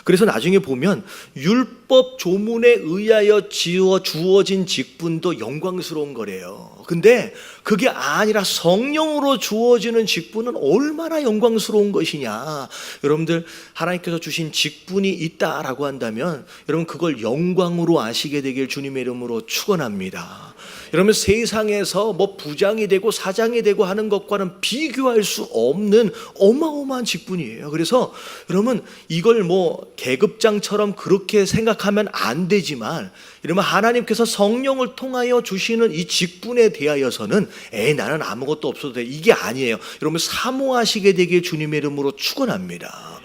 그래서 나중에 보면 율법 조문에 의하여 주어진 직분도 영광스러운 거래요. 근데 그게 아니라 성령으로 주어지는 직분은 얼마나 영광스러운 것이냐. 여러분들 하나님께서 주신 직분이 있다라고 한다면 여러분 그걸 영광으로 아시게 되길 주님의 이름으로 축원합니다. 여러분 세상에서 뭐 부장이 되고 사장이 되고 하는 것과는 비교할 수 없는 어마어마한 직분이에요. 그래서 여러분 이걸 뭐 계급장처럼 그렇게 생각하면 안 되지만 이러면 하나님께서 성령을 통하여 주시는 이 직분에 대하여서는 나는 아무것도 없어도 돼, 이게 아니에요. 여러분 사모하시게 되길 주님의 이름으로 축원합니다.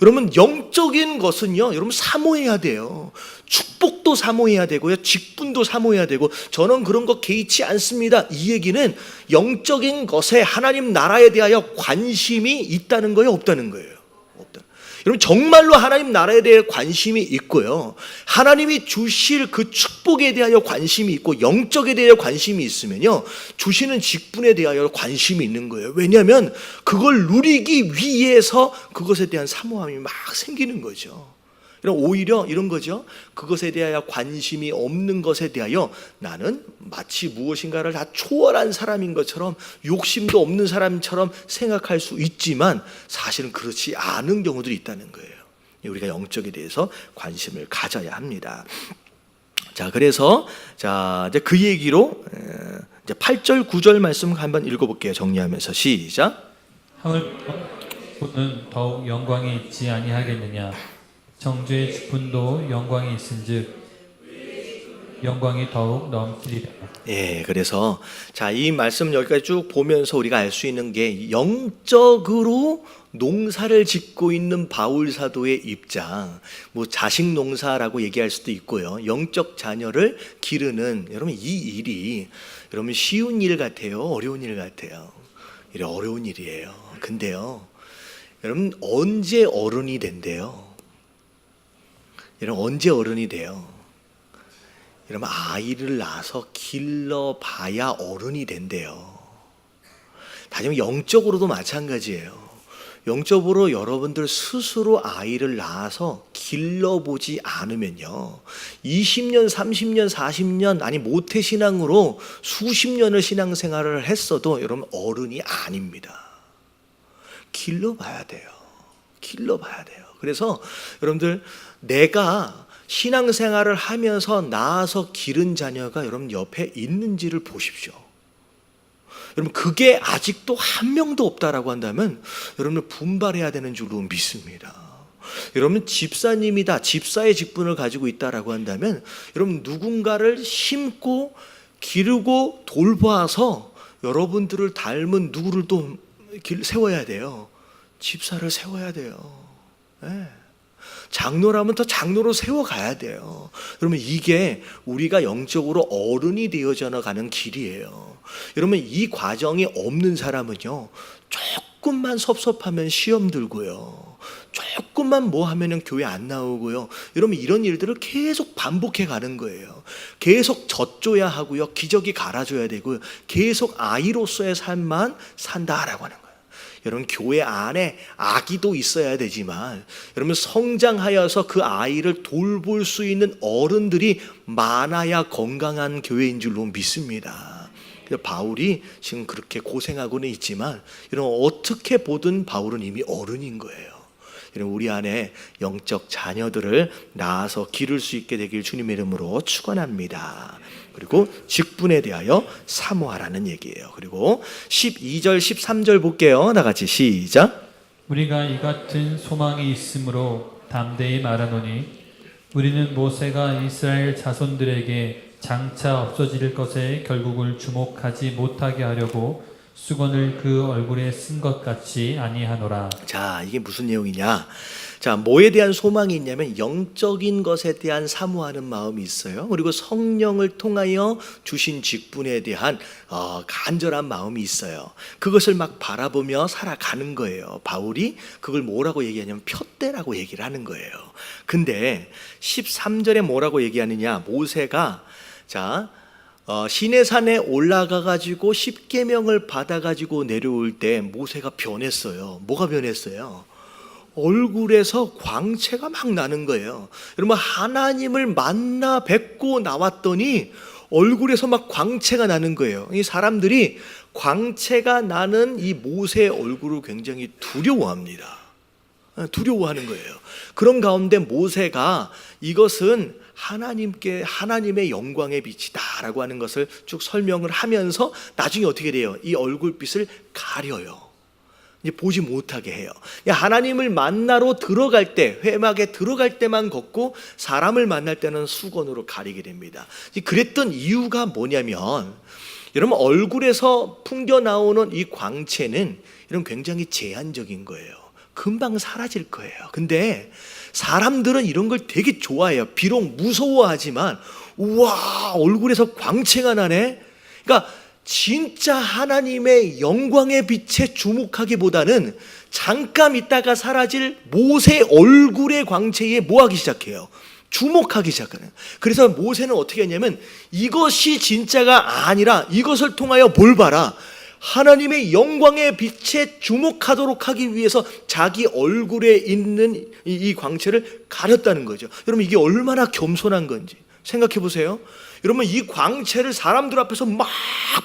여러분 영적인 것은요, 여러분 사모해야 돼요. 축복도 사모해야 되고요, 직분도 사모해야 되고. 저는 그런 거 개의치 않습니다. 이 얘기는 영적인 것에 하나님 나라에 대하여 관심이 있다는 거예요, 없다는 거예요? 없다. 여러분 정말로 하나님 나라에 대해 관심이 있고요, 하나님이 주실 그 축복에 대하여 관심이 있고 영적에 대하여 관심이 있으면요, 주시는 직분에 대하여 관심이 있는 거예요. 왜냐하면 그걸 누리기 위해서 그것에 대한 사모함이 막 생기는 거죠. 오히려 이런 거죠. 그것에 대하여 관심이 없는 것에 대하여 나는 마치 무엇인가를 다 초월한 사람인 것처럼, 욕심도 없는 사람처럼 생각할 수 있지만 사실은 그렇지 않은 경우들이 있다는 거예요. 우리가 영적에 대해서 관심을 가져야 합니다. 자, 그래서 이제 그 얘기로 이제 8절 9절 말씀 한번 읽어볼게요. 정리하면서 시작. 하을 보는 더욱 영광이 있지 아니하겠느냐. 정죄의 직분도 영광이 있은즉 영광이 더욱 넘치리라. 예, 그래서 이 말씀 여기까지 쭉 보면서 우리가 알 수 있는 게 영적으로 농사를 짓고 있는 바울 사도의 입장, 뭐 자식 농사라고 얘기할 수도 있고요, 영적 자녀를 기르는, 여러분 이 일이 여러분 쉬운 일 같아요, 어려운 일 같아요? 이래 어려운 일이에요. 근데요, 여러분 언제 어른이 된대요? 여러분 언제 어른이 돼요? 여러분 아이를 낳아서 길러봐야 어른이 된대요. 다시금 영적으로도 마찬가지예요. 영적으로 여러분들 스스로 아이를 낳아서 길러보지 않으면요, 20년, 30년, 40년, 아니 모태신앙으로 수십 년을 신앙생활을 했어도 여러분 어른이 아닙니다. 길러봐야 돼요. 길러봐야 돼요. 그래서 여러분들 내가 신앙생활을 하면서 낳아서 기른 자녀가 여러분 옆에 있는지를 보십시오. 여러분 그게 아직도 한 명도 없다라고 한다면 여러분 분발해야 되는 줄로 믿습니다. 여러분 집사님이다, 집사의 직분을 가지고 있다라고 한다면 여러분 누군가를 심고 기르고 돌봐서 여러분들을 닮은 누구를 또 세워야 돼요. 집사를 세워야 돼요. 네. 장로라면 더 장로로 세워가야 돼요. 그러면 이게 우리가 영적으로 어른이 되어져 가는 길이에요. 여러분 이 과정이 없는 사람은요, 조금만 섭섭하면 시험 들고요, 조금만 뭐 하면은 교회 안 나오고요, 여러분 이런 일들을 계속 반복해 가는 거예요. 계속 젖줘야 하고요, 기저귀 갈아줘야 되고요, 계속 아이로서의 삶만 산다라고 하는 거예요. 여러분 교회 안에 아기도 있어야 되지만 여러분 성장하여서 그 아이를 돌볼 수 있는 어른들이 많아야 건강한 교회인 줄로 믿습니다. 바울이 지금 그렇게 고생하고는 있지만 여러분 어떻게 보든 바울은 이미 어른인 거예요. 여러분 우리 안에 영적 자녀들을 낳아서 기를 수 있게 되길 주님의 이름으로 축원합니다. 그리고 직분에 대하여 사모하라는 얘기예요. 그리고 12절 13절 볼게요. 다 같이 시작. 우리가 이 같은 소망이 있으므로 담대히 말하노니 우리는 모세가 이스라엘 자손들에게 장차 없어질 것에 결국을 주목하지 못하게 하려고 수건을 그 얼굴에 쓴 것 같이 아니하노라. 자, 이게 무슨 내용이냐? 자, 뭐에 대한 소망이 있냐면 영적인 것에 대한 사모하는 마음이 있어요. 그리고 성령을 통하여 주신 직분에 대한 간절한 마음이 있어요. 그것을 막 바라보며 살아가는 거예요. 바울이 그걸 뭐라고 얘기하냐면 푯대라고 얘기를 하는 거예요. 근데 13절에 뭐라고 얘기하느냐? 모세가 시내산에 올라가가지고 십계명을 받아가지고 내려올 때 모세가 변했어요. 뭐가 변했어요? 얼굴에서 광채가 막 나는 거예요. 여러분, 하나님을 만나 뵙고 나왔더니 얼굴에서 막 광채가 나는 거예요. 이 사람들이 광채가 나는 이 모세의 얼굴을 굉장히 두려워합니다. 두려워하는 거예요. 그런 가운데 모세가 이것은 하나님의 영광의 빛이다라고 하는 것을 쭉 설명을 하면서 나중에 어떻게 돼요? 이 얼굴빛을 가려요. 이제 보지 못하게 해요. 하나님을 만나러 들어갈 때, 회막에 들어갈 때만 걷고 사람을 만날 때는 수건으로 가리게 됩니다. 그랬던 이유가 뭐냐면, 여러분, 얼굴에서 풍겨 나오는 이 광채는 이런 굉장히 제한적인 거예요. 금방 사라질 거예요. 근데 사람들은 이런 걸 되게 좋아해요. 비록 무서워하지만, 우와, 얼굴에서 광채가 나네. 그러니까 진짜 하나님의 영광의 빛에 주목하기보다는 잠깐 있다가 사라질 모세 얼굴의 광채에 뭐하기 시작해요? 주목하기 시작하는. 그래서 모세는 어떻게 했냐면, 이것이 진짜가 아니라 이것을 통하여 뭘 봐라? 하나님의 영광의 빛에 주목하도록 하기 위해서 자기 얼굴에 있는 이 광채를 가렸다는 거죠. 여러분, 이게 얼마나 겸손한 건지 생각해 보세요. 여러분, 이 광채를 사람들 앞에서 막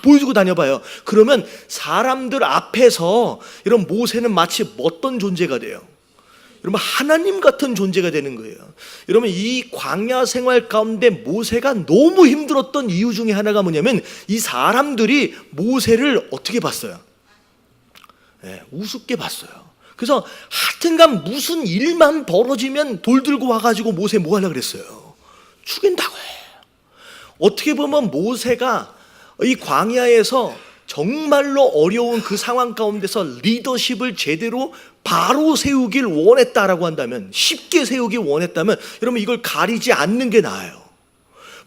보여주고 다녀봐요. 그러면 사람들 앞에서 여러분, 모세는 마치 어떤 존재가 돼요? 여러분, 하나님 같은 존재가 되는 거예요. 여러분, 이 광야 생활 가운데 모세가 너무 힘들었던 이유 중에 하나가 뭐냐면, 이 사람들이 모세를 어떻게 봤어요? 우습게 봤어요. 그래서 하여튼간 무슨 일만 벌어지면 돌 들고 와가지고 모세 뭐 하려고 그랬어요? 죽인다고 해요. 어떻게 보면 모세가 이 광야에서 정말로 어려운 그 상황 가운데서 리더십을 제대로 바로 세우길 원했다라고 한다면, 쉽게 세우길 원했다면, 여러분, 이걸 가리지 않는 게 나아요.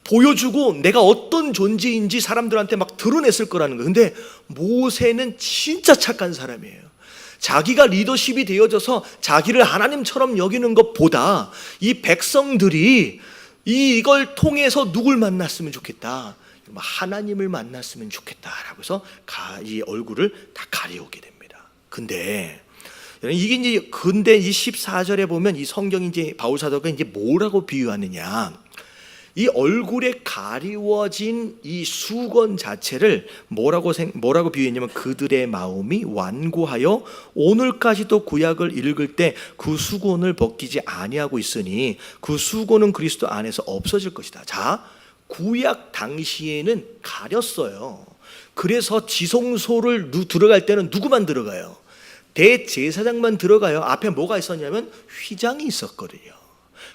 보여주고 내가 어떤 존재인지 사람들한테 막 드러냈을 거라는 거예요. 근데 모세는 진짜 착한 사람이에요. 자기가 리더십이 되어져서 자기를 하나님처럼 여기는 것보다 이 백성들이 이걸 통해서 누굴 만났으면 좋겠다, 하나님을 만났으면 좋겠다라고 해서 이 얼굴을 다 가려오게 됩니다. 근데 이게 이제 근데 이 14절에 보면 이 성경이 이제 바울 사도가 이제 뭐라고 비유하느냐? 이 얼굴에 가리워진 이 수건 자체를 뭐라고 비유했냐면, 그들의 마음이 완고하여 오늘까지도 구약을 읽을 때 그 수건을 벗기지 아니하고 있으니 그 수건은 그리스도 안에서 없어질 것이다. 자, 구약 당시에는 가렸어요. 그래서 지성소를 들어갈 때는 누구만 들어가요? 대제사장만 들어가요. 앞에 뭐가 있었냐면 휘장이 있었거든요.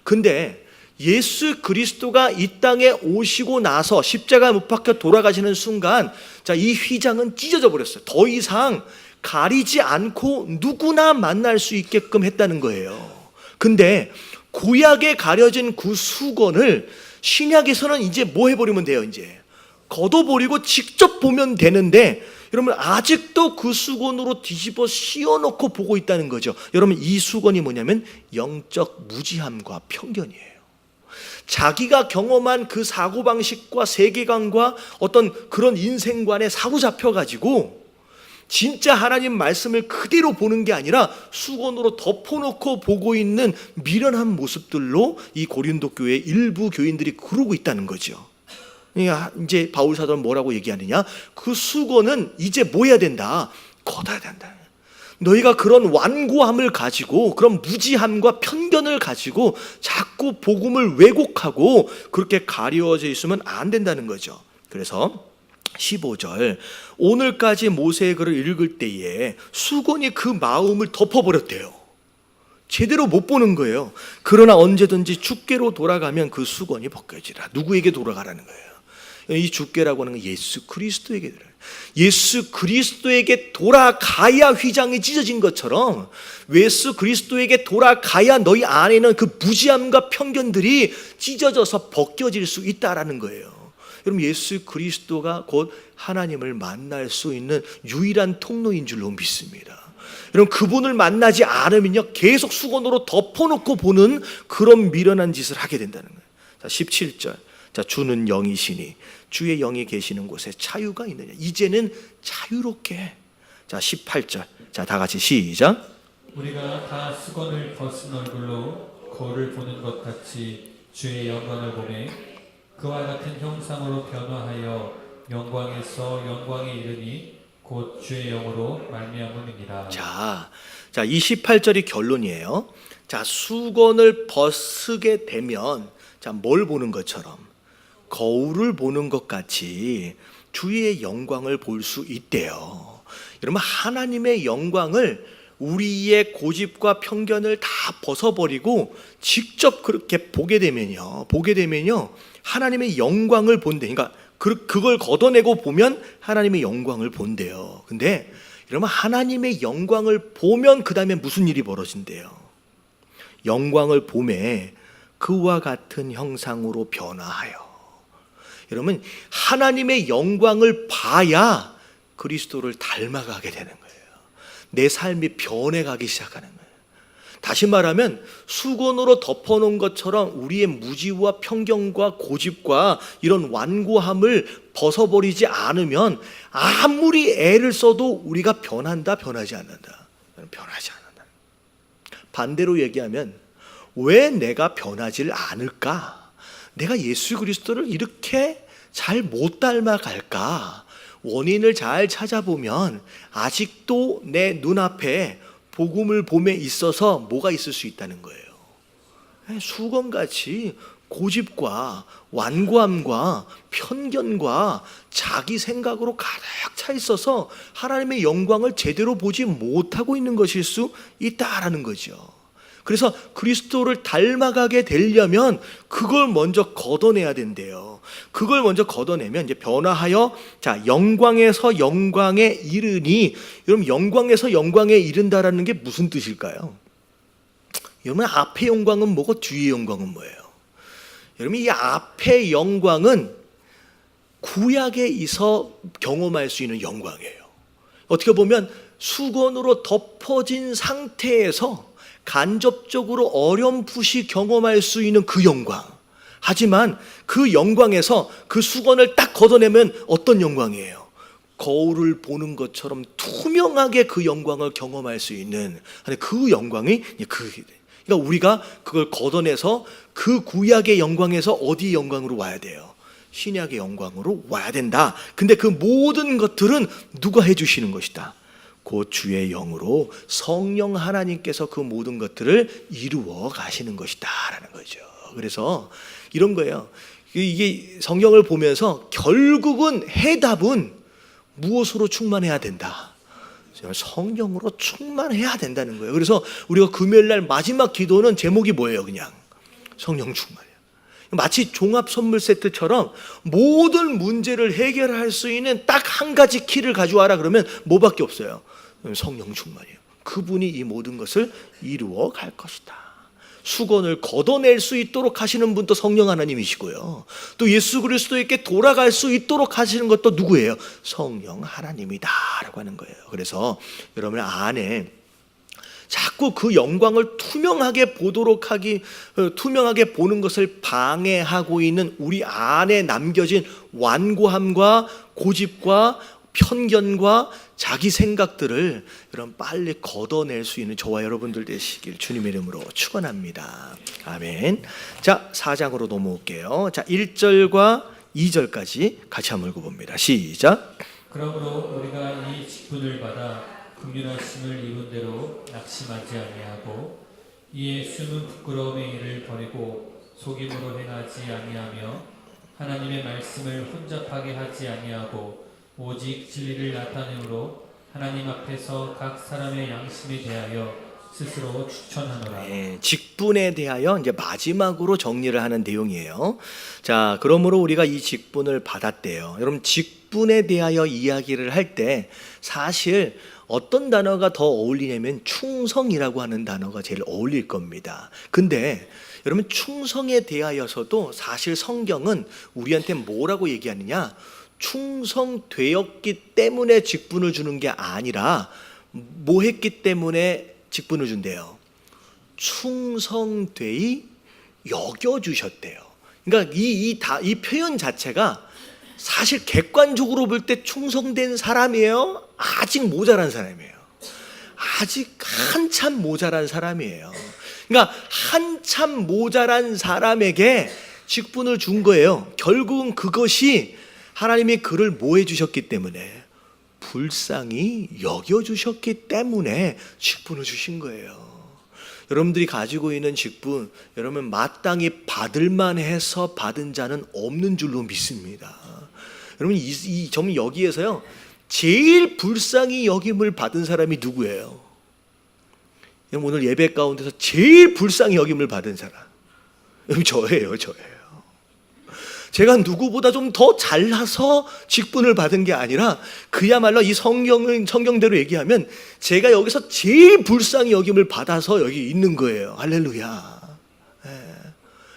근데 예수 그리스도가 이 땅에 오시고 나서 십자가 못 박혀 돌아가시는 순간, 자, 이 휘장은 찢어져 버렸어요. 더 이상 가리지 않고 누구나 만날 수 있게끔 했다는 거예요. 근데 구약에 가려진 그 수건을 신약에서는 이제 뭐 해버리면 돼요? 이제 걷어버리고 직접 보면 되는데, 여러분, 아직도 그 수건으로 뒤집어 씌워놓고 보고 있다는 거죠. 여러분, 이 수건이 뭐냐면 영적 무지함과 편견이에요. 자기가 경험한 그 사고방식과 세계관과 어떤 그런 인생관에 사로잡혀가지고 진짜 하나님 말씀을 그대로 보는 게 아니라 수건으로 덮어놓고 보고 있는 미련한 모습들로 이 고린도 교회 일부 교인들이 그러고 있다는 거죠. 이제 바울 사도는 뭐라고 얘기하느냐? 그 수건은 이제 뭐 해야 된다? 걷어야 된다. 너희가 그런 완고함을 가지고, 그런 무지함과 편견을 가지고 자꾸 복음을 왜곡하고 그렇게 가려져 있으면 안 된다는 거죠. 그래서 15절, 오늘까지 모세의 글을 읽을 때에 수건이 그 마음을 덮어버렸대요. 제대로 못 보는 거예요. 그러나 언제든지 주께로 돌아가면 그 수건이 벗겨지라. 누구에게 돌아가라는 거예요? 이 주께라고 하는 건 예수 그리스도에게 들어요. 예수 그리스도에게 돌아가야 휘장이 찢어진 것처럼 예수 그리스도에게 돌아가야 너희 안에 있는 그 무지함과 편견들이 찢어져서 벗겨질 수 있다라는 거예요. 여러분, 예수 그리스도가 곧 하나님을 만날 수 있는 유일한 통로인 줄로 믿습니다. 여러분, 그분을 만나지 않으면요, 계속 수건으로 덮어놓고 보는 그런 미련한 짓을 하게 된다는 거예요. 자, 17절. 자, 주는 영이시니 주의 영이 계시는 곳에 자유가 있느냐. 이제는 자유롭게. 자, 18절. 자, 다 같이 시작. 우리가 다 수건을 벗은 얼굴로 거울을 보는 것 같이 주의 영광을 보매 그와 같은 형상으로 변화하여 영광에서 영광에 이르니 곧 주의 영으로 말미암음이니라. 자, 28절이 결론이에요. 자, 수건을 벗게 되면 뭘 보는 것처럼 거울을 보는 것 같이 주의 영광을 볼 수 있대요. 여러분, 하나님의 영광을 우리의 고집과 편견을 다 벗어버리고 직접 그렇게 보게 되면요, 하나님의 영광을 본대. 그러니까 그걸 걷어내고 보면 하나님의 영광을 본대요. 근데 여러분, 하나님의 영광을 보면 그 다음에 무슨 일이 벌어진대요? 영광을 보매 그와 같은 형상으로 변화하여. 여러분, 하나님의 영광을 봐야 그리스도를 닮아가게 되는 거예요. 내 삶이 변해가기 시작하는 거예요. 다시 말하면 수건으로 덮어놓은 것처럼 우리의 무지와 편견과 고집과 이런 완고함을 벗어버리지 않으면 아무리 애를 써도 우리가 변한다, 변하지 않는다. 변하지 않는다. 반대로 얘기하면 왜 내가 변하질 않을까? 내가 예수 그리스도를 이렇게 잘 못 닮아갈까? 원인을 잘 찾아보면 아직도 내 눈앞에 복음을 봄에 있어서 뭐가 있을 수 있다는 거예요. 수건같이 고집과 완고함과 편견과 자기 생각으로 가득 차 있어서 하나님의 영광을 제대로 보지 못하고 있는 것일 수 있다라는 거죠. 그래서 그리스도를 닮아가게 되려면 그걸 먼저 걷어내야 된대요. 그걸 먼저 걷어내면 이제 변화하여 영광에서 영광에 이르니. 여러분, 영광에서 영광에 이른다라는 게 무슨 뜻일까요? 여러분, 앞의 영광은 뭐고 뒤의 영광은 뭐예요? 여러분, 이 앞의 영광은 구약에서 경험할 수 있는 영광이에요. 어떻게 보면 수건으로 덮어진 상태에서 간접적으로 어렴풋이 경험할 수 있는 그 영광. 하지만 그 영광에서 그 수건을 딱 걷어내면 어떤 영광이에요? 거울을 보는 것처럼 투명하게 그 영광을 경험할 수 있는 그 영광이 그러니까 우리가 그걸 걷어내서 그 구약의 영광에서 어디 영광으로 와야 돼요? 신약의 영광으로 와야 된다. 근데 그 모든 것들은 누가 해주시는 것이다? 곧 주의 영으로 성령 하나님께서 그 모든 것들을 이루어 가시는 것이다 라는 거죠. 그래서 이런 거예요. 이게 성경을 보면서 결국은 해답은 무엇으로 충만해야 된다? 성령으로 충만해야 된다는 거예요. 그래서 우리가 금요일날 마지막 기도는 제목이 뭐예요? 그냥 성령 충만이에요. 마치 종합 선물 세트처럼 모든 문제를 해결할 수 있는 딱 한 가지 키를 가져와라 그러면 뭐밖에 없어요? 성령 충만이에요. 그분이 이 모든 것을 이루어 갈 것이다. 수건을 걷어낼 수 있도록 하시는 분도 성령 하나님이시고요. 또 예수 그리스도에게 돌아갈 수 있도록 하시는 것도 누구예요? 성령 하나님이다라고 하는 거예요. 그래서 여러분 안에 자꾸 그 영광을 투명하게 보는 것을 방해하고 있는 우리 안에 남겨진 완고함과 고집과 편견과 자기 생각들을 여러분 빨리 걷어낼 수 있는 저와 여러분들 되시길 주님의 이름으로 축원합니다. 아멘. 자, 4장으로 넘어올게요. 자, 1절과 2절까지 같이 한번 읽어봅니다. 시작. 그러므로 우리가 이 직분을 받아 긍휼하심을 이룬 대로 낙심하지 아니하고 이에 숨은 부끄러움의 일을 버리고 속임으로 행하지 아니하며 하나님의 말씀을 혼잡하게 하지 아니하고 오직 진리를 나타내므로 하나님 앞에서 각 사람의 양심에 대하여 스스로 추천하노라. 네, 직분에 대하여 이제 마지막으로 정리를 하는 내용이에요. 자, 그러므로 우리가 이 직분을 받았대요. 여러분, 직분에 대하여 이야기를 할 때 사실 어떤 단어가 더 어울리냐면 충성이라고 하는 단어가 제일 어울릴 겁니다. 근데 여러분, 충성에 대하여서도 사실 성경은 우리한테 뭐라고 얘기하느냐? 충성되었기 때문에 직분을 주는 게 아니라 뭐 했기 때문에 직분을 준대요? 충성되이 여겨주셨대요. 그러니까 이 표현 자체가 사실 객관적으로 볼 때 충성된 사람이에요? 아직 모자란 사람이에요. 아직 한참 모자란 사람이에요. 그러니까 한참 모자란 사람에게 직분을 준 거예요. 결국은 그것이 하나님이 그를 뭐 해주셨기 때문에, 불쌍히 여겨주셨기 때문에 직분을 주신 거예요. 여러분들이 가지고 있는 직분, 여러분 마땅히 받을만 해서 받은 자는 없는 줄로 믿습니다. 여러분 좀 여기에서요, 제일 불쌍히 여김을 받은 사람이 누구예요? 여러분 오늘 예배 가운데서 제일 불쌍히 여김을 받은 사람, 여러분 저예요. 제가 누구보다 좀 더 잘나서 직분을 받은 게 아니라, 그야말로 이 성경대로 얘기하면 제가 여기서 제일 불쌍히 여김을 받아서 여기 있는 거예요. 할렐루야.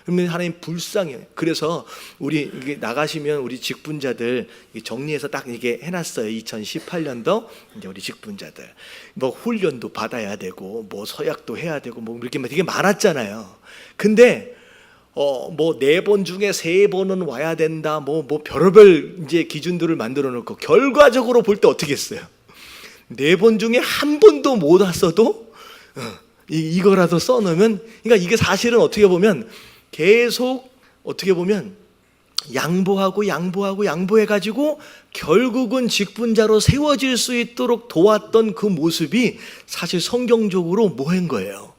그러면 하나님 불쌍해요. 그래서 우리 나가시면 우리 직분자들 정리해서 딱 이게 해놨어요. 2018년도 이제 우리 직분자들 뭐 훈련도 받아야 되고 뭐 서약도 해야 되고 뭐 이렇게 되게 많았잖아요. 근데 뭐 4번 중에 3번은 와야 된다. 뭐 별의별 이제 기준들을 만들어 놓고 결과적으로 볼 때 어떻게 했어요? 4번 중에 한 번도 못 왔어도 이거라도 써놓으면, 그러니까 이게 사실은 어떻게 보면 계속 어떻게 보면 양보해가지고 결국은 직분자로 세워질 수 있도록 도왔던 그 모습이 사실 성경적으로 뭐 한 거예요?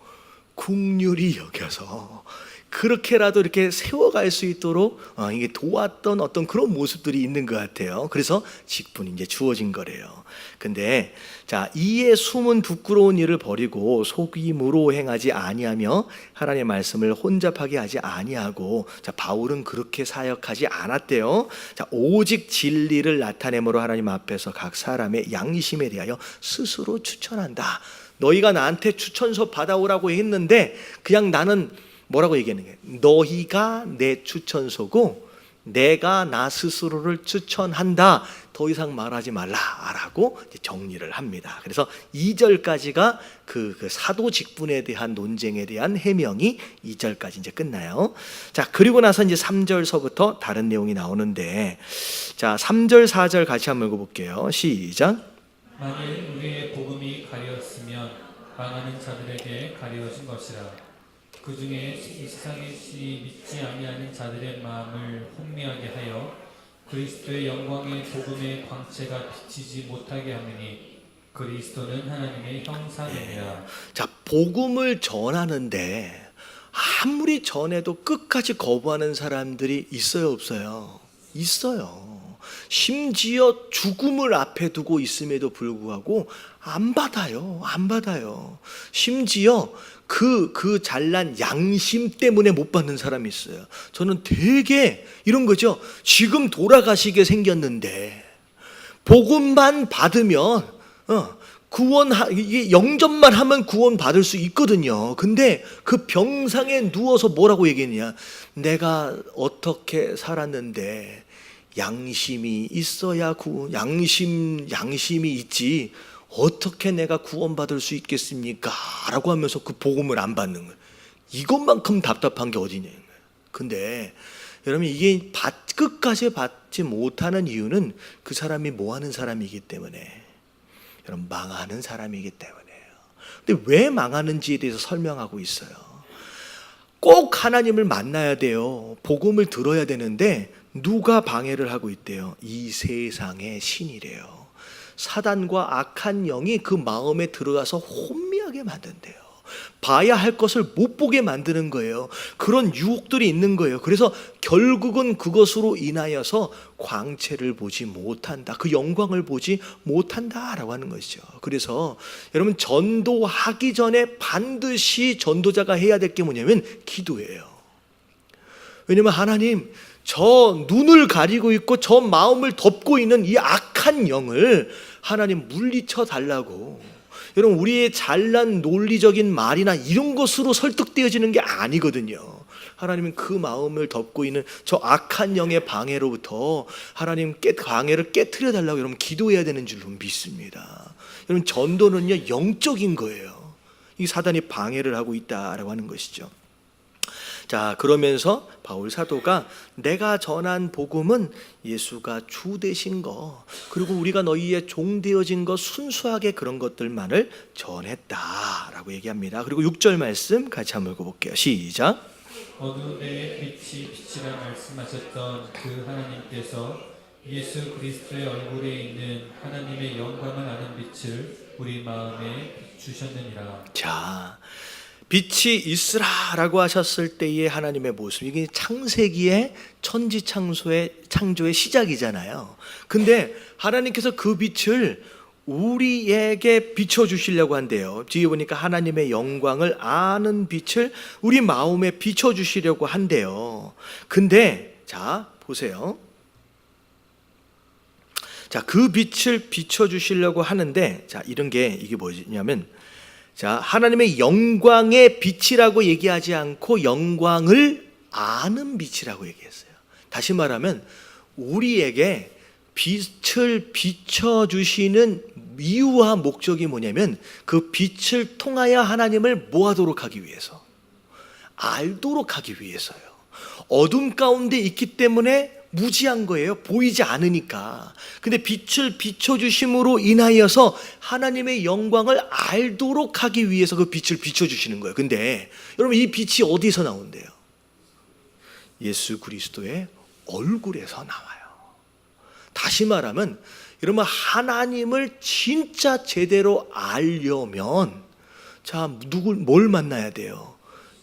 긍휼히 여겨서 그렇게라도 이렇게 세워갈 수 있도록 이게 도왔던 어떤 그런 모습들이 있는 것 같아요. 그래서 직분이 이제 주어진 거래요. 근데 자, 이에 숨은 부끄러운 일을 버리고 속임으로 행하지 아니하며 하나님의 말씀을 혼잡하게 하지 아니하고, 자, 바울은 그렇게 사역하지 않았대요. 자, 오직 진리를 나타내므로 하나님 앞에서 각 사람의 양심에 대하여 스스로 추천한다. 너희가 나한테 추천서 받아오라고 했는데 그냥 나는 뭐라고 얘기하는 거예요? 너희가 내 추천서고 내가 나 스스로를 추천한다. 더 이상 말하지 말라라고 정리를 합니다. 그래서 2절까지가 그 사도 직분에 대한 논쟁에 대한 해명이 2절까지 이제 끝나요. 자, 그리고 나서 이제 3절서부터 다른 내용이 나오는데, 자, 3절 4절 같이 한번 읽어볼게요. 시작. 만일 우리의 복음이 가려웠으면 망하는 자들에게 가려워진 것이라. 그 중에 이 세상의 믿지 아니하는 자들의 마음을 혼미하게 하여 그리스도의 영광의 복음의 광채가 비치지 못하게 하느니 그리스도는 하나님의 형상이니라. 자, 복음을 전하는데 아무리 전해도 끝까지 거부하는 사람들이 있어요, 없어요? 있어요. 심지어 죽음을 앞에 두고 있음에도 불구하고 안 받아요. 심지어 그 잘난 양심 때문에 못 받는 사람이 있어요. 저는 되게 이런 거죠. 지금 돌아가시게 생겼는데 복음만 받으면 이게 영접만 하면 구원 받을 수 있거든요. 근데 그 병상에 누워서 뭐라고 얘기했냐? 내가 어떻게 살았는데 양심이 있어야 양심이 있지 어떻게 내가 구원받을 수 있겠습니까? 라고 하면서 그 복음을 안 받는 거예요. 이것만큼 답답한 게 어디냐. 근데 여러분 이게 끝까지 받지 못하는 이유는 그 사람이 뭐 하는 사람이기 때문에, 여러분 망하는 사람이기 때문에요. 근데 왜 망하는지에 대해서 설명하고 있어요. 꼭 하나님을 만나야 돼요. 복음을 들어야 되는데 누가 방해를 하고 있대요? 이 세상의 신이래요. 사단과 악한 영이 그 마음에 들어가서 혼미하게 만든대요. 봐야 할 것을 못 보게 만드는 거예요. 그런 유혹들이 있는 거예요. 그래서 결국은 그것으로 인하여서 광채를 보지 못한다. 그 영광을 보지 못한다라고 하는 것이죠. 그래서 여러분 전도하기 전에 반드시 전도자가 해야 될 게 뭐냐면 기도예요. 왜냐면 하나님, 저 눈을 가리고 있고 저 마음을 덮고 있는 이 악한 영을 하나님 물리쳐 달라고. 여러분 우리의 잘난 논리적인 말이나 이런 것으로 설득되어지는 게 아니거든요. 하나님은 그 마음을 덮고 있는 저 악한 영의 방해로부터 하나님 방해를 깨트려 달라고 여러분 기도해야 되는 줄로 믿습니다. 여러분 전도는요 영적인 거예요. 이 사단이 방해를 하고 있다라고 하는 것이죠. 자, 그러면서 바울 사도가 내가 전한 복음은 예수가 주 되신 거, 그리고 우리가 너희의 종 되어진 거, 순수하게 그런 것들만을 전했다라고 얘기합니다. 그리고 6절 말씀 같이 한번 읽어볼게요. 시작. 어두운데 빛이 빛이라 말씀하셨던 그 하나님께서 예수 그리스도의 얼굴에 있는 하나님의 영광을 아는 빛을 우리 마음에 주셨느니라. 자, 빛이 있으라라고 하셨을 때의 하나님의 모습, 이게 창세기의 천지 창조의 시작이잖아요. 근데 하나님께서 그 빛을 우리에게 비춰주시려고 한대요. 뒤에 보니까 하나님의 영광을 아는 빛을 우리 마음에 비춰주시려고 한대요. 근데 자, 보세요. 자, 그 빛을 비춰주시려고 하는데, 자, 이런 게 이게 뭐냐면, 자, 하나님의 영광의 빛이라고 얘기하지 않고 영광을 아는 빛이라고 얘기했어요. 다시 말하면 우리에게 빛을 비춰주시는 이유와 목적이 뭐냐면 그 빛을 통하여 하나님을 뭐 하도록 하기 위해서, 알도록 하기 위해서요. 어둠 가운데 있기 때문에 무지한 거예요. 보이지 않으니까. 근데 빛을 비춰주심으로 인하여서 하나님의 영광을 알도록 하기 위해서 그 빛을 비춰주시는 거예요. 근데 여러분, 이 빛이 어디서 나온대요? 예수 그리스도의 얼굴에서 나와요. 다시 말하면 여러분, 하나님을 진짜 제대로 알려면 자, 뭘 만나야 돼요?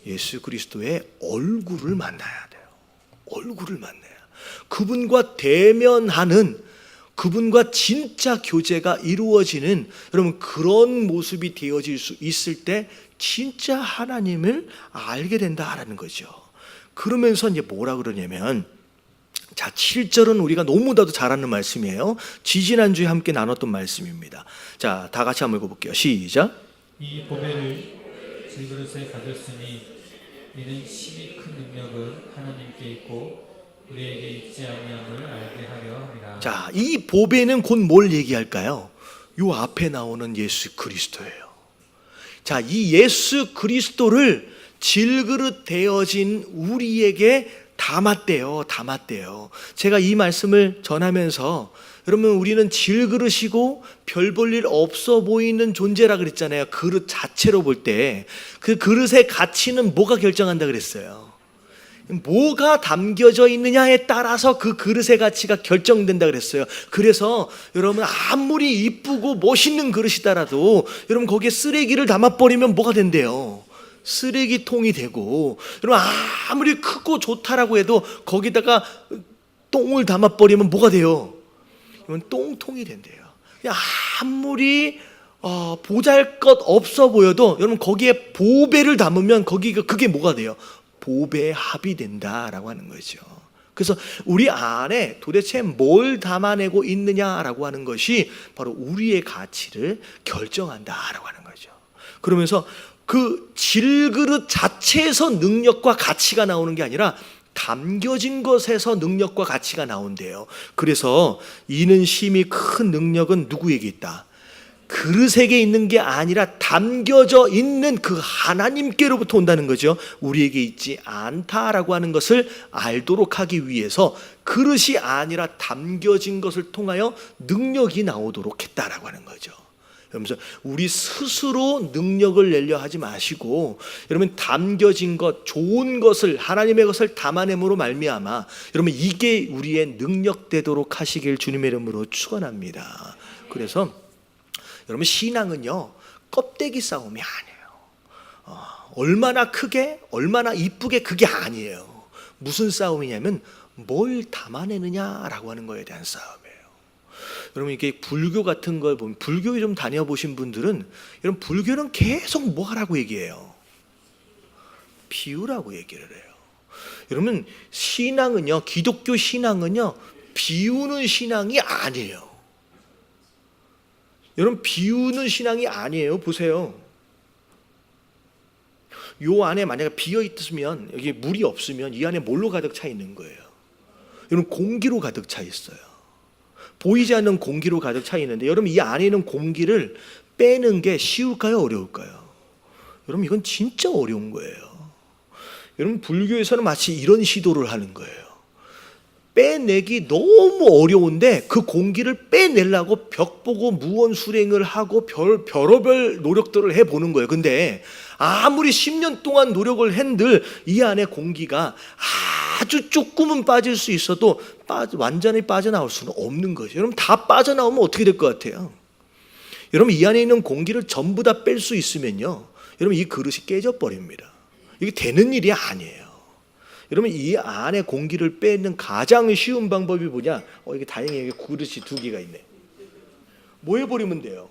예수 그리스도의 얼굴을 만나야 돼요. 얼굴을 만나요. 그분과 대면하는, 그분과 진짜 교제가 이루어지는, 여러분, 그런 모습이 되어질 수 있을 때 진짜 하나님을 알게 된다라는 거죠. 그러면서 이제 뭐라 그러냐면, 자, 7절은 우리가 너무나도 잘 아는 말씀이에요. 지지난주에 함께 나눴던 말씀입니다. 자, 다 같이 한번 읽어볼게요. 시작. 이 보배를 질그릇에 가졌으니 이는 심히 큰 능력은 하나님께 있고 우리에게 있지 아니함을 알게 하려 함이라. 자, 이 보배는 곧 뭘 얘기할까요? 요 앞에 나오는 예수 그리스도예요. 자, 이 예수 그리스도를 질그릇 되어진 우리에게 담았대요. 제가 이 말씀을 전하면서 여러분, 우리는 질그릇이고 별 볼 일 없어 보이는 존재라 그랬잖아요. 그릇 자체로 볼 때 그 그릇의 가치는 뭐가 결정한다 그랬어요? 뭐가 담겨져 있느냐에 따라서 그 그릇의 가치가 결정된다 그랬어요. 그래서 여러분, 아무리 이쁘고 멋있는 그릇이더라도 여러분, 거기에 쓰레기를 담아버리면 뭐가 된대요? 쓰레기통이 되고, 여러분, 아무리 크고 좋다라고 해도 거기다가 똥을 담아버리면 뭐가 돼요? 이건 똥통이 된대요. 아무리 보잘것 없어 보여도 여러분, 거기에 보배를 담으면 그게 뭐가 돼요? 보배의 합이 된다라고 하는 거죠. 그래서 우리 안에 도대체 뭘 담아내고 있느냐라고 하는 것이 바로 우리의 가치를 결정한다라고 하는 거죠. 그러면서 그 질그릇 자체에서 능력과 가치가 나오는 게 아니라 담겨진 것에서 능력과 가치가 나온대요. 그래서 이는 심히 큰 능력은 누구에게 있다? 그릇에게 있는 게 아니라 담겨져 있는 그 하나님께로부터 온다는 거죠. 우리에게 있지 않다라고 하는 것을 알도록 하기 위해서 그릇이 아니라 담겨진 것을 통하여 능력이 나오도록 했다라고 하는 거죠. 그러면서 우리 스스로 능력을 내려 하지 마시고, 여러분, 담겨진 것, 좋은 것을, 하나님의 것을 담아냄으로 말미암아 여러분, 이게 우리의 능력 되도록 하시길 주님의 이름으로 축원합니다. 그래서 여러분, 신앙은요, 껍데기 싸움이 아니에요. 얼마나 크게, 얼마나 이쁘게, 그게 아니에요. 무슨 싸움이냐면 뭘 담아내느냐라고 하는 거에 대한 싸움이에요. 여러분, 이게 불교 같은 걸 보면, 불교에 좀 다녀보신 분들은 여러분, 불교는 계속 뭐 하라고 얘기해요? 비유라고 얘기를 해요. 여러분, 신앙은요, 기독교 신앙은요, 비우는 신앙이 아니에요. 여러분, 비우는 신앙이 아니에요. 보세요. 요 안에 만약에 비어 있으면, 여기 물이 없으면 이 안에 뭘로 가득 차 있는 거예요? 여러분, 공기로 가득 차 있어요. 보이지 않는 공기로 가득 차 있는데, 여러분, 이 안에 있는 공기를 빼는 게 쉬울까요? 어려울까요? 여러분, 이건 진짜 어려운 거예요. 여러분, 불교에서는 마치 이런 시도를 하는 거예요. 빼내기 너무 어려운데 그 공기를 빼내려고 벽 보고 무언 수행을 하고 별의별 노력들을 해보는 거예요. 근데 아무리 10년 동안 노력을 한들 이 안에 공기가 아주 조금은 빠질 수 있어도 완전히 빠져나올 수는 없는 거죠. 여러분, 다 빠져나오면 어떻게 될 것 같아요? 여러분, 이 안에 있는 공기를 전부 다 뺄 수 있으면요, 여러분, 이 그릇이 깨져버립니다. 이게 되는 일이 아니에요. 여러분, 이 안에 공기를 빼는 가장 쉬운 방법이 뭐냐? 이게 다행히 여기 그릇이 2개가 있네. 뭐 해버리면 돼요?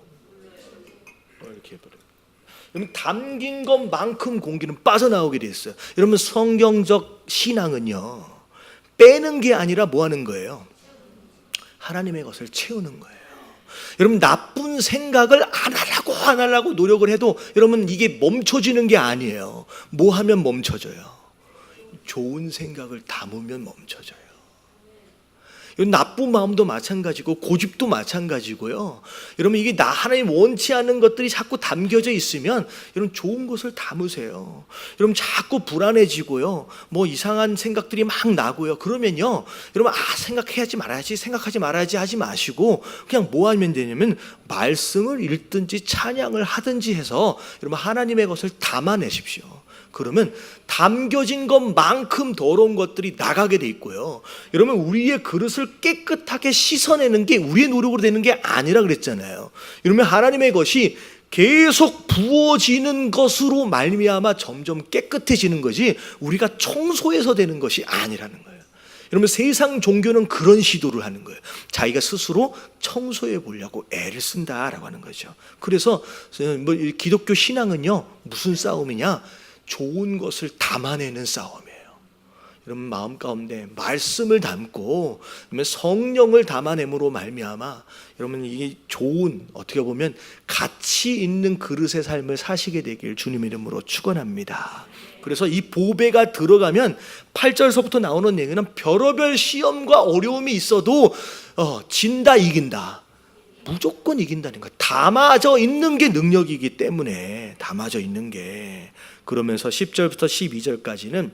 이렇게 해버려요. 여러분, 담긴 것만큼 공기는 빠져나오게 돼 있어요. 여러분, 성경적 신앙은요, 빼는 게 아니라 뭐 하는 거예요? 하나님의 것을 채우는 거예요. 여러분, 나쁜 생각을 안 하려고 노력을 해도 여러분, 이게 멈춰지는 게 아니에요. 뭐 하면 멈춰져요? 좋은 생각을 담으면 멈춰져요. 나쁜 마음도 마찬가지고 고집도 마찬가지고요. 여러분, 이게 하나님 원치 않는 것들이 자꾸 담겨져 있으면 여러분, 좋은 것을 담으세요. 여러분, 자꾸 불안해지고요, 뭐 이상한 생각들이 막 나고요. 그러면요, 여러분, 생각하지 말아야지 하지 마시고 그냥 뭐 하면 되냐면 말씀을 읽든지 찬양을 하든지 해서 여러분, 하나님의 것을 담아내십시오. 그러면 담겨진 것만큼 더러운 것들이 나가게 돼 있고요. 여러분, 우리의 그릇을 깨끗하게 씻어내는 게 우리의 노력으로 되는 게 아니라 그랬잖아요. 여러분, 하나님의 것이 계속 부어지는 것으로 말미암아 점점 깨끗해지는 거지 우리가 청소해서 되는 것이 아니라는 거예요. 여러분, 세상 종교는 그런 시도를 하는 거예요. 자기가 스스로 청소해 보려고 애를 쓴다라고 하는 거죠. 그래서 기독교 신앙은요, 무슨 싸움이냐? 좋은 것을 담아내는 싸움이에요. 여러분, 마음 가운데 말씀을 담고 성령을 담아냄으로 말미암아 여러분, 이 좋은, 어떻게 보면 가치 있는 그릇의 삶을 사시게 되길 주님의 이름으로 축원합니다. 그래서 이 보배가 들어가면 8절서부터 나오는 얘기는 별의별 시험과 어려움이 있어도 진다, 이긴다, 무조건 이긴다는 거예요. 담아져 있는 게 능력이기 때문에, 담아져 있는 게. 그러면서 10절부터 12절까지는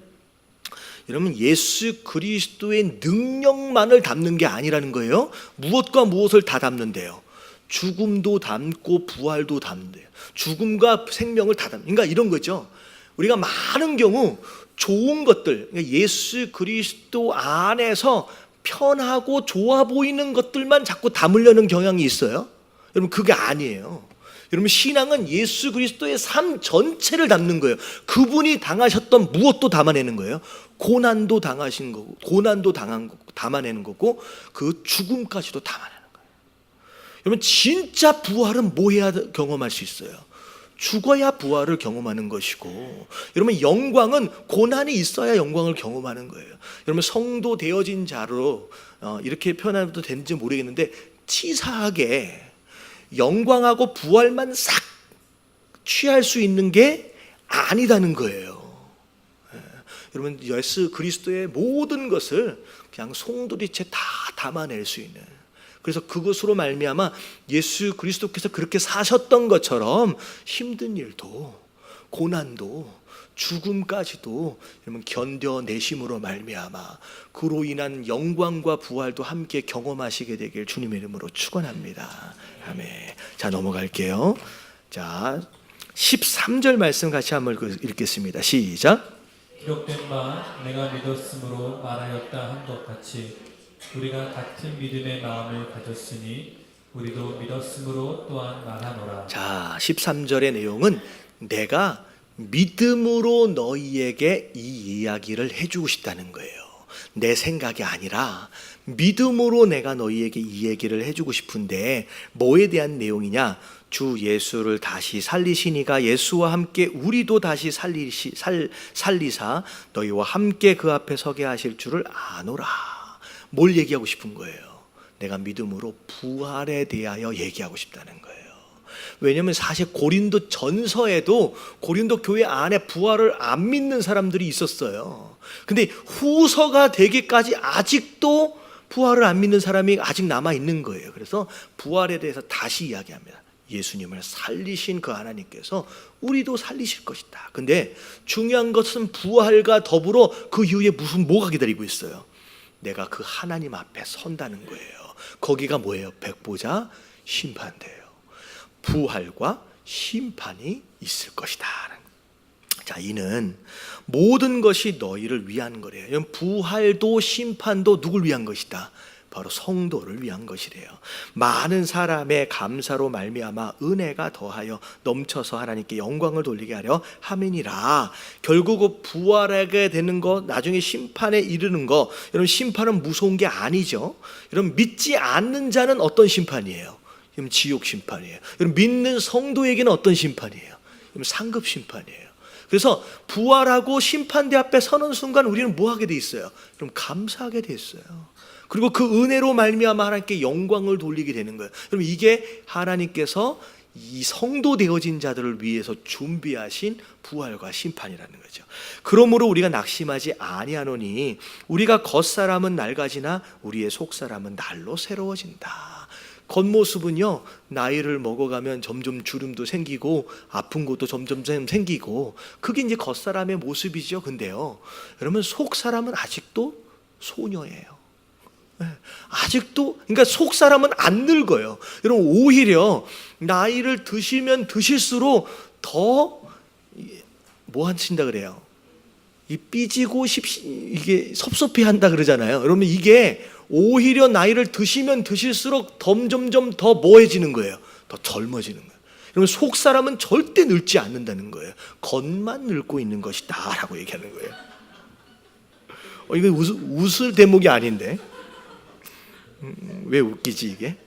여러분, 예수 그리스도의 능력만을 담는 게 아니라는 거예요. 무엇과 무엇을 다 담는데요? 죽음도 담고 부활도 담는데요. 죽음과 생명을 다 담는, 그러니까 이런 거죠. 우리가 많은 경우 좋은 것들, 그러니까 예수 그리스도 안에서 편하고 좋아 보이는 것들만 자꾸 담으려는 경향이 있어요. 여러분, 그게 아니에요. 여러분, 신앙은 예수 그리스도의 삶 전체를 담는 거예요. 그분이 당하셨던 무엇도 담아내는 거예요. 고난도 당하신 거고, 고난도 당한 거고, 담아내는 거고, 그 죽음까지도 담아내는 거예요. 여러분, 진짜 부활은 뭐 해야 경험할 수 있어요? 죽어야 부활을 경험하는 것이고, 여러분, 영광은 고난이 있어야 영광을 경험하는 거예요. 여러분, 성도 되어진 자로 이렇게 표현해도 되는지 모르겠는데, 치사하게 영광하고 부활만 싹 취할 수 있는 게 아니다는 거예요. 여러분, 예수 그리스도의 모든 것을 그냥 송두리째 다 담아낼 수 있는, 그래서 그것으로 말미암아 예수 그리스도께서 그렇게 사셨던 것처럼 힘든 일도, 고난도, 죽음까지도 여러분 견뎌내심으로 말미암아 그로 인한 영광과 부활도 함께 경험하시게 되길 주님의 이름으로 축원합니다. 아멘. 자, 넘어갈게요. 자, 13절 말씀 같이 한번 읽겠습니다. 시작. 기록된 바 내가 믿었으므로 말하였다 한 것 같이 우리가 같은 믿음의 마음을 가졌으니 우리도 믿었으므로 또한 말하노라. 자, 13절의 내용은 내가 믿음으로 너희에게 이 이야기를 해주고 싶다는 거예요. 내 생각이 아니라 믿음으로 내가 너희에게 이 얘기를 해주고 싶은데, 뭐에 대한 내용이냐? 주 예수를 다시 살리시니가 예수와 함께 우리도 다시 살리사 너희와 함께 그 앞에 서게 하실 줄을 아노라. 뭘 얘기하고 싶은 거예요? 내가 믿음으로 부활에 대하여 얘기하고 싶다는 거예요. 왜냐하면 사실 고린도 전서에도 고린도 교회 안에 부활을 안 믿는 사람들이 있었어요. 근데 후서가 되기까지 아직도 부활을 안 믿는 사람이 아직 남아 있는 거예요. 그래서 부활에 대해서 다시 이야기합니다. 예수님을 살리신 그 하나님께서 우리도 살리실 것이다. 근데 중요한 것은 부활과 더불어 그 이후에 뭐가 기다리고 있어요? 내가 그 하나님 앞에 선다는 거예요. 거기가 뭐예요? 백보자 심판대예요. 부활과 심판이 있을 것이다. 자, 이는 모든 것이 너희를 위한 거래요. 부활도 심판도 누굴 위한 것이다? 바로 성도를 위한 것이래요. 많은 사람의 감사로 말미암아 은혜가 더하여 넘쳐서 하나님께 영광을 돌리게 하려 함이니라. 결국 부활하게 되는 것, 나중에 심판에 이르는 것, 여러분 심판은 무서운 게 아니죠. 여러분 믿지 않는 자는 어떤 심판이에요? 여러분 지옥 심판이에요. 여러분 믿는 성도에게는 어떤 심판이에요? 여러분 상급 심판이에요. 그래서 부활하고 심판대 앞에 서는 순간 우리는 뭐 하게 돼 있어요? 여러분 감사하게 돼 있어요. 그리고 그 은혜로 말미암아 하나님께 영광을 돌리게 되는 거예요. 그럼 이게 하나님께서 이 성도 되어진 자들을 위해서 준비하신 부활과 심판이라는 거죠. 그러므로 우리가 낙심하지 아니하노니 우리가 겉사람은 낡아지나 우리의 속사람은 날로 새로워진다. 겉모습은요, 나이를 먹어가면 점점 주름도 생기고 아픈 것도 점점 생기고 그게 이제 겉사람의 모습이죠. 근데요, 여러분 속사람은 아직도 소녀예요. 아직도, 그러니까 속 사람은 안 늙어요. 여러분 오히려 나이를 드시면 드실수록 더 뭐 하신다 그래요? 이 삐지고 이게 섭섭해한다 그러잖아요. 여러분 이게 오히려 나이를 드시면 드실수록 점점점 더 뭐해지는 거예요? 더 젊어지는 거예요. 여러분 속 사람은 절대 늙지 않는다는 거예요. 겉만 늙고 있는 것이다라고 얘기하는 거예요. 이거 웃을 대목이 아닌데. 왜 웃기지 이게?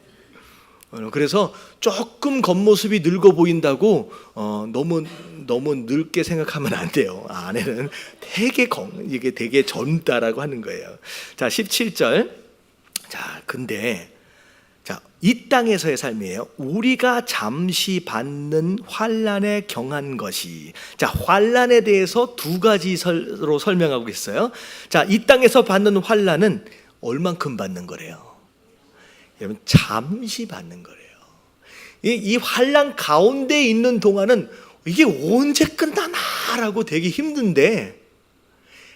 그래서 조금 겉모습이 늙어 보인다고 너무 늙게 생각하면 안 돼요. 안에는 이게 되게 젊다라고 하는 거예요. 자, 17절. 자, 근데 이 땅에서의 삶이에요. 우리가 잠시 받는 환난에 경한 것이. 자, 환난에 대해서 두 가지로 설명하고 있어요. 자, 이 땅에서 받는 환난은 얼만큼 받는 거래요? 여러분 잠시 받는 거래요. 이 환난 가운데 있는 동안은 이게 언제 끝나나라고 되게 힘든데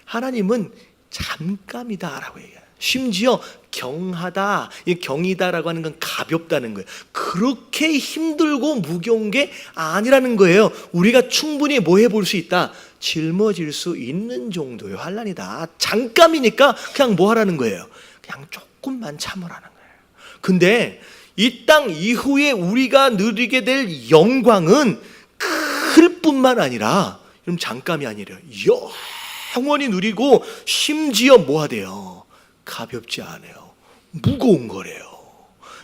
하나님은 잠깐이다라고 얘기해요. 심지어 경하다, 경이다라고 하는 건 가볍다는 거예요. 그렇게 힘들고 무거운 게 아니라는 거예요. 우리가 충분히 뭐 해볼 수 있다? 짊어질 수 있는 정도의 환난이다. 잠깐이니까 그냥 뭐 하라는 거예요? 그냥 조금만 참으라는 거예요. 근데 이 땅 이후에 우리가 누리게 될 영광은 클 뿐만 아니라 잠깐이 아니라 영원히 누리고 심지어 뭐 하대요? 가볍지 않아요. 무거운 거래요.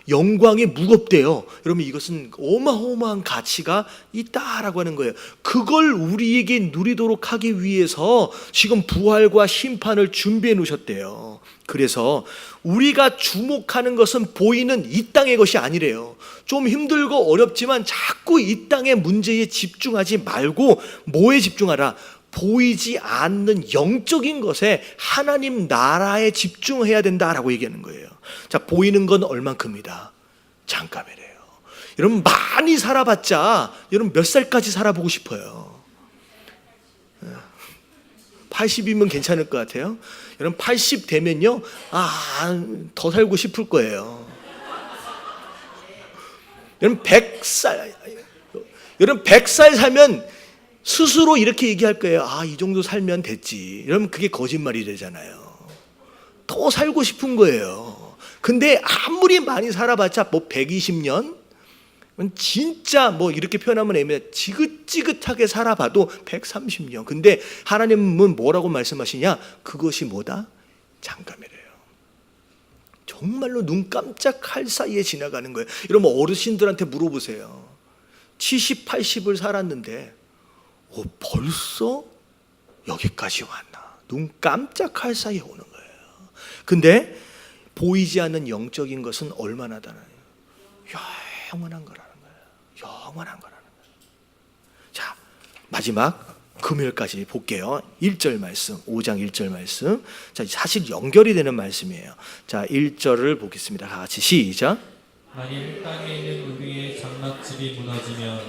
영광이 무겁대요. 여러분 이것은 어마어마한 가치가 있다라고 하는 거예요. 그걸 우리에게 누리도록 하기 위해서 지금 부활과 심판을 준비해 놓으셨대요. 그래서 우리가 주목하는 것은 보이는 이 땅의 것이 아니래요. 좀 힘들고 어렵지만 자꾸 이 땅의 문제에 집중하지 말고 뭐에 집중하라? 보이지 않는 영적인 것에 하나님 나라에 집중해야 된다라고 얘기하는 거예요. 자, 보이는 건 얼만큼이다? 잠깐이래요. 여러분 많이 살아봤자 여러분 몇 살까지 살아보고 싶어요? 80이면 괜찮을 것 같아요. 여러분 80 되면요, 더 살고 싶을 거예요. 여러분 100살 살면 스스로 이렇게 얘기할 거예요. 이 정도 살면 됐지. 여러분 그게 거짓말이 되잖아요. 더 살고 싶은 거예요. 근데 아무리 많이 살아봤자 뭐 120년? 진짜 뭐 이렇게 표현하면 애매해. 지긋지긋하게 살아봐도 130년. 근데 하나님은 뭐라고 말씀하시냐? 그것이 뭐다? 잠깐이래요. 정말로 눈 깜짝할 사이에 지나가는 거예요. 여러분 어르신들한테 물어보세요. 70, 80을 살았는데 벌써 여기까지 왔나? 눈 깜짝할 사이에 오는 거예요. 근데 보이지 않는 영적인 것은 얼마나 다나요? 영원한 거라는 거예요. 영원한 거라는 거예요. 자, 마지막 금요일까지 볼게요. 1절 말씀, 5장 1절 말씀. 자, 사실 연결이 되는 말씀이에요. 자, 1절을 보겠습니다. 다 같이 시작. 만일 땅에 있는 우리의 장막집이 무너지면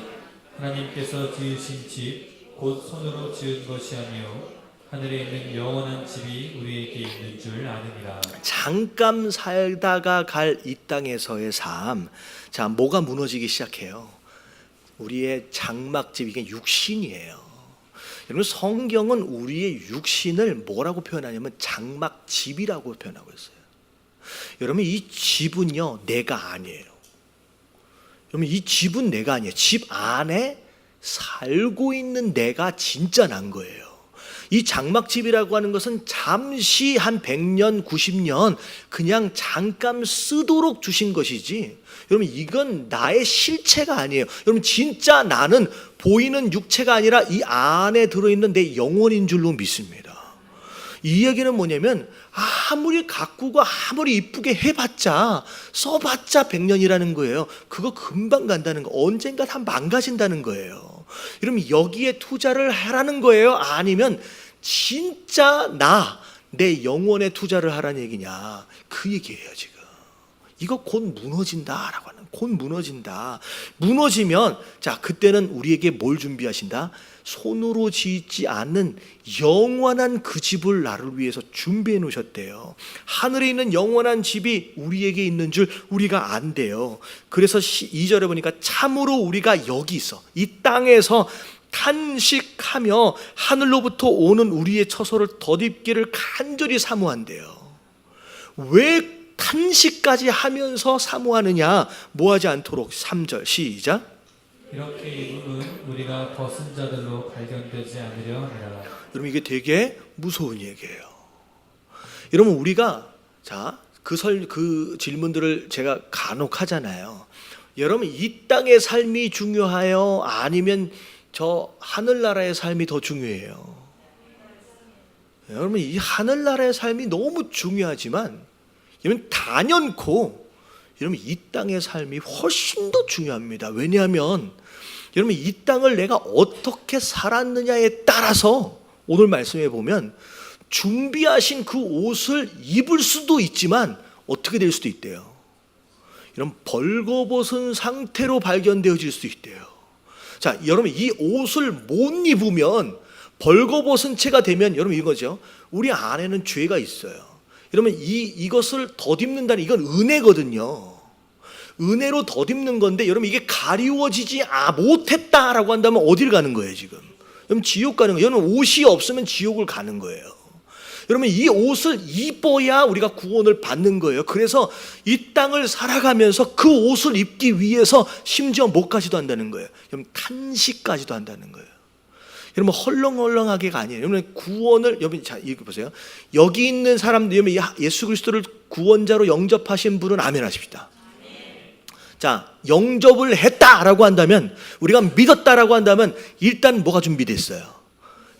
하나님께서 지으신 집 곧 손으로 지은 것이 아니요 하늘에 있는 영원한 집이 우리에게 있는 줄 아느니라. 잠깐 살다가 갈 이 땅에서의 삶, 자, 뭐가 무너지기 시작해요? 우리의 장막집, 이게 육신이에요. 여러분, 성경은 우리의 육신을 뭐라고 표현하냐면 장막집이라고 표현하고 있어요. 여러분, 이 집은요, 내가 아니에요. 여러분, 이 집은 내가 아니에요. 집 안에 살고 있는 내가 진짜 난 거예요. 이 장막집이라고 하는 것은 잠시 한 100년, 90년 그냥 잠깐 쓰도록 주신 것이지, 여러분, 이건 나의 실체가 아니에요. 여러분, 진짜 나는 보이는 육체가 아니라 이 안에 들어있는 내 영혼인 줄로 믿습니다. 이 얘기는 뭐냐면, 아무리 가꾸고 아무리 이쁘게 해봤자, 써봤자 100년이라는 거예요. 그거 금방 간다는 거, 언젠가 다 망가진다는 거예요. 여러분, 여기에 투자를 하라는 거예요? 아니면 진짜 내 영혼에 투자를 하라는 얘기냐, 그 얘기예요. 지금 이거 곧 무너진다라고 하는, 곧 무너진다. 무너지면, 자, 그때는 우리에게 뭘 준비하신다? 손으로 짓지 않는 영원한 그 집을 나를 위해서 준비해 놓으셨대요. 하늘에 있는 영원한 집이 우리에게 있는 줄 우리가 안대요. 그래서 2절에 보니까 참으로 우리가 여기 있어, 이 땅에서 탄식하며 하늘로부터 오는 우리의 처소를 덧입기를 간절히 사모한대요. 왜 탄식까지 하면서 사모하느냐? 뭐하지 않도록. 3절 시작. 이렇게 이름은 우리가 벗은 자들로 발견되지 않으려 함이라. 여러분, 이게 되게 무서운 얘기예요. 여러분, 우리가, 자, 그 질문들을 제가 간혹 하잖아요. 여러분, 이 땅의 삶이 중요해요? 아니면 저 하늘나라의 삶이 더 중요해요? 여러분, 이 하늘나라의 삶이 너무 중요하지만, 여러분, 단연코 여러분, 이 땅의 삶이 훨씬 더 중요합니다. 왜냐하면 여러분, 이 땅을 내가 어떻게 살았느냐에 따라서 오늘 말씀해 보면 준비하신 그 옷을 입을 수도 있지만 어떻게 될 수도 있대요. 여러분, 벌거벗은 상태로 발견되어질 수 있대요. 자, 여러분, 이 옷을 못 입으면, 벌거벗은 채가 되면, 여러분, 이거죠. 우리 안에는 죄가 있어요. 여러분, 이것을 덧입는다는, 이건 은혜거든요. 은혜로 덧입는 건데, 여러분, 이게 가리워지지 못했다라고 한다면 어딜 가는 거예요, 지금? 여러분, 지옥 가는 거예요. 여러분, 옷이 없으면 지옥을 가는 거예요. 여러분, 이 옷을 입어야 우리가 구원을 받는 거예요. 그래서 이 땅을 살아가면서 그 옷을 입기 위해서 심지어 뭐까지도 한다는 거예요. 여러분, 탄식까지도 한다는 거예요. 여러분, 헐렁헐렁하게가 아니에요. 여러분, 구원을, 여러분, 자, 이거 보세요. 여기 있는 사람들, 여러분, 예수 그리스도를 구원자로 영접하신 분은 아멘 하십시다. 자, 영접을 했다라고 한다면, 우리가 믿었다라고 한다면 일단 뭐가 준비됐어요?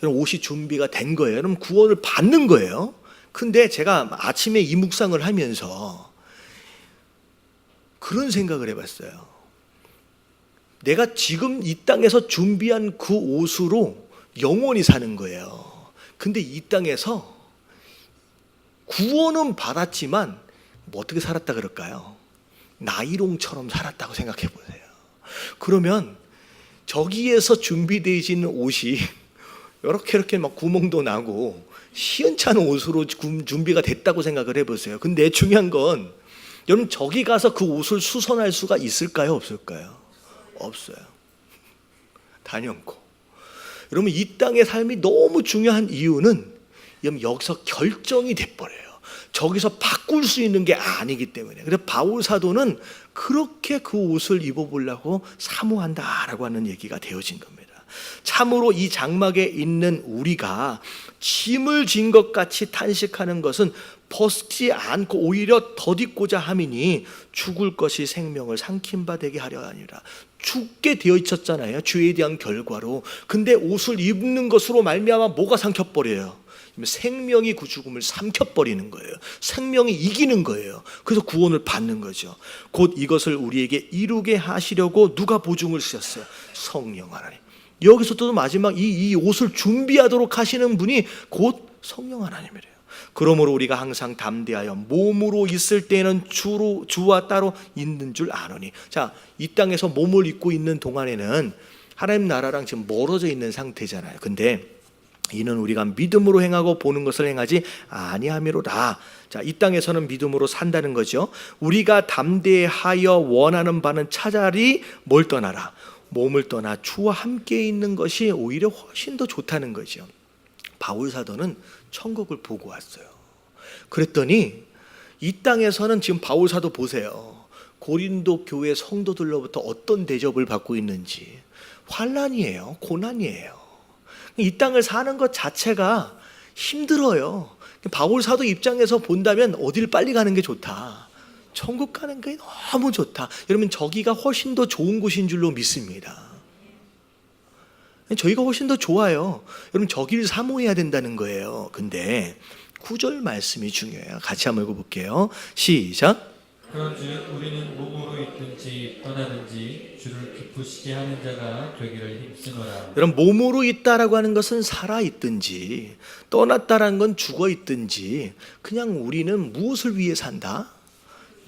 여러분, 옷이 준비가 된 거예요. 여러분, 구원을 받는 거예요. 근데 제가 아침에 이 묵상을 하면서 그런 생각을 해봤어요. 내가 지금 이 땅에서 준비한 그 옷으로 영원히 사는 거예요. 근데 이 땅에서 구원은 받았지만 뭐 어떻게 살았다 그럴까요? 나이롱처럼 살았다고 생각해 보세요. 그러면 저기에서 준비되어 있는 옷이 이렇게 막 구멍도 나고 시원찮은 옷으로 준비가 됐다고 생각을 해보세요. 근데 중요한 건, 여러분, 저기 가서 그 옷을 수선할 수가 있을까요? 없을까요? 없어요. 단연코. 여러분, 이 땅의 삶이 너무 중요한 이유는 여러분, 여기서 결정이 돼버려요. 저기서 바꿀 수 있는 게 아니기 때문에. 그래서 바울 사도는 그렇게 그 옷을 입어보려고 사모한다라고 하는 얘기가 되어진 겁니다. 참으로 이 장막에 있는 우리가 짐을 진 것 같이 탄식하는 것은 벗지 않고 오히려 덧입고자 함이니 죽을 것이 생명을 삼킨 바 되게 하려 아니라. 죽게 되어 있었잖아요, 죄에 대한 결과로. 근데 옷을 입는 것으로 말미암아 뭐가 삼켜버려요? 생명이 그 죽음을 삼켜버리는 거예요. 생명이 이기는 거예요. 그래서 구원을 받는 거죠. 곧 이것을 우리에게 이루게 하시려고 누가 보증을 쓰셨어요? 성령 하나님. 여기서 또 마지막 이 옷을 준비하도록 하시는 분이 곧 성령 하나님이래요. 그러므로 우리가 항상 담대하여 몸으로 있을 때에는 주와 따로 있는 줄 아노니. 자, 이 땅에서 몸을 입고 있는 동안에는 하나님 나라랑 지금 멀어져 있는 상태잖아요. 근데 이는 우리가 믿음으로 행하고 보는 것을 행하지 아니함이로다. 자, 이 땅에서는 믿음으로 산다는 거죠. 우리가 담대하여 원하는 바는 차라리 뭘 떠나라? 몸을 떠나 주와 함께 있는 것이 오히려 훨씬 더 좋다는 거죠. 바울 사도는 천국을 보고 왔어요. 그랬더니 이 땅에서는 지금 바울 사도 보세요. 고린도 교회 성도들로부터 어떤 대접을 받고 있는지. 환난이에요. 고난이에요. 이 땅을 사는 것 자체가 힘들어요. 바울 사도 입장에서 본다면 어딜 빨리 가는 게 좋다. 천국 가는 게 너무 좋다. 여러분, 저기가 훨씬 더 좋은 곳인 줄로 믿습니다. 저희가 훨씬 더 좋아요. 여러분, 저기를 사모해야 된다는 거예요. 근데 9절 말씀이 중요해요. 같이 한번 읽어볼게요. 시작. 그런즉 우리는 몸으로 있든지 떠나든지 주를 기쁘시게 하는 자가 되기를 힘쓰노라. 여러분, 몸으로 있다라고 하는 것은 살아있든지 떠났다라는 건 죽어있든지 그냥 우리는 무엇을 위해 산다?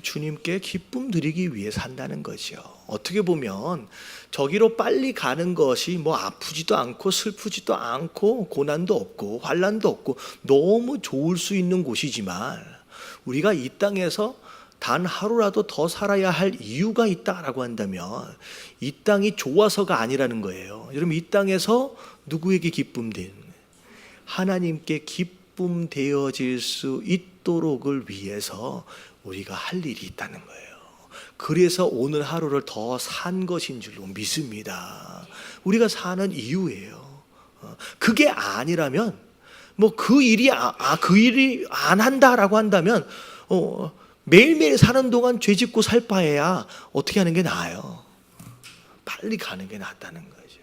주님께 기쁨 드리기 위해 산다는 거죠. 어떻게 보면 저기로 빨리 가는 것이 뭐 아프지도 않고 슬프지도 않고 고난도 없고 환난도 없고 너무 좋을 수 있는 곳이지만 우리가 이 땅에서 단 하루라도 더 살아야 할 이유가 있다라고 한다면 이 땅이 좋아서가 아니라는 거예요. 여러분, 이 땅에서 누구에게 기쁨 되는, 하나님께 기쁨 되어질 수 있도록을 위해서 우리가 할 일이 있다는 거예요. 그래서 오늘 하루를 더 산 것인 줄로 믿습니다. 우리가 사는 이유예요. 그게 아니라면 뭐 그 일이 안 한다라고 한다면 매일매일 사는 동안 죄 짓고 살 바에야 어떻게 하는 게 나아요? 빨리 가는 게 낫다는 거죠.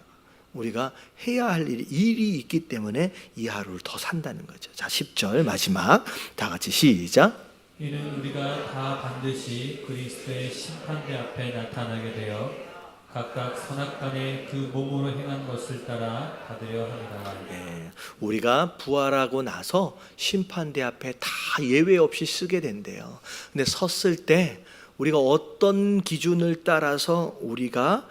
우리가 해야 할 일이 있기 때문에 이 하루를 더 산다는 거죠. 자, 10절 마지막 다 같이 시작. 이는 우리가 다 반드시 그리스도의 심판대 앞에 나타나게 되어 각각 선악간에 그 몸으로 행한 것을 따라 받으려 합니다. 네, 우리가 부활하고 나서 심판대 앞에 다 예외 없이 쓰게 된대요. 근데 섰을 때 우리가 어떤 기준을 따라서 우리가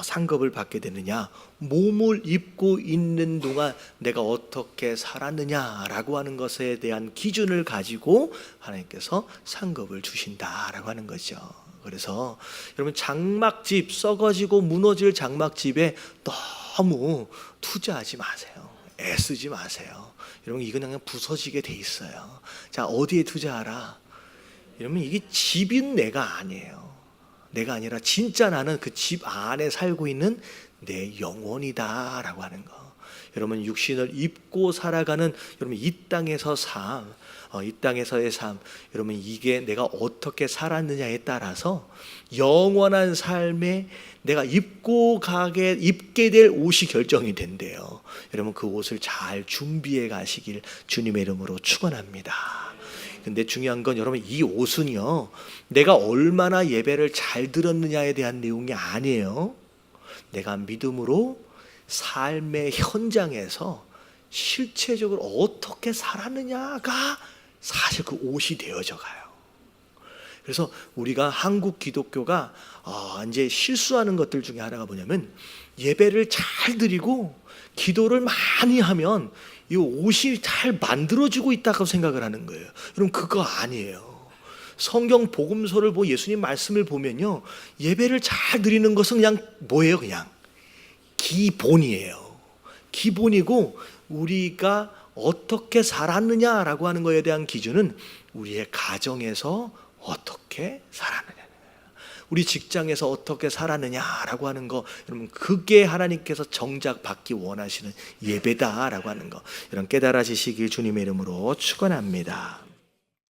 상급을 받게 되느냐, 몸을 입고 있는 동안 내가 어떻게 살았느냐라고 하는 것에 대한 기준을 가지고 하나님께서 상급을 주신다라고 하는 거죠. 그래서 여러분, 장막집, 썩어지고 무너질 장막집에 너무 투자하지 마세요. 애쓰지 마세요. 여러분, 이건 그냥 부서지게 돼 있어요. 자, 어디에 투자하라? 여러분, 이게 집인 내가 아니에요. 내가 아니라 진짜 나는 그 집 안에 살고 있는 내 영혼이다라고 하는 거. 여러분, 육신을 입고 살아가는 여러분 이 땅에서 삶, 이 땅에서의 삶, 여러분 이게 내가 어떻게 살았느냐에 따라서 영원한 삶에 내가 입게 될 옷이 결정이 된대요. 여러분, 그 옷을 잘 준비해 가시길 주님의 이름으로 축원합니다. 근데 중요한 건 여러분, 이 옷은요, 내가 얼마나 예배를 잘 들었느냐에 대한 내용이 아니에요. 내가 믿음으로 삶의 현장에서 실체적으로 어떻게 살았느냐가 사실 그 옷이 되어져 가요. 그래서 우리가 한국 기독교가 이제 실수하는 것들 중에 하나가 뭐냐면, 예배를 잘 드리고 기도를 많이 하면 이 옷이 잘 만들어지고 있다고 생각을 하는 거예요. 여러분, 그거 아니에요. 성경 복음서를 예수님 말씀을 보면요, 예배를 잘 드리는 것은 그냥 뭐예요? 그냥 기본이에요. 기본이고, 우리가 어떻게 살았느냐라고 하는 것에 대한 기준은 우리의 가정에서 어떻게 살았느냐, 우리 직장에서 어떻게 살았느냐라고 하는 거, 여러분, 그게 하나님께서 정작 받기 원하시는 예배다라고 하는 거, 여러분 깨달아지시길 주님의 이름으로 축원합니다.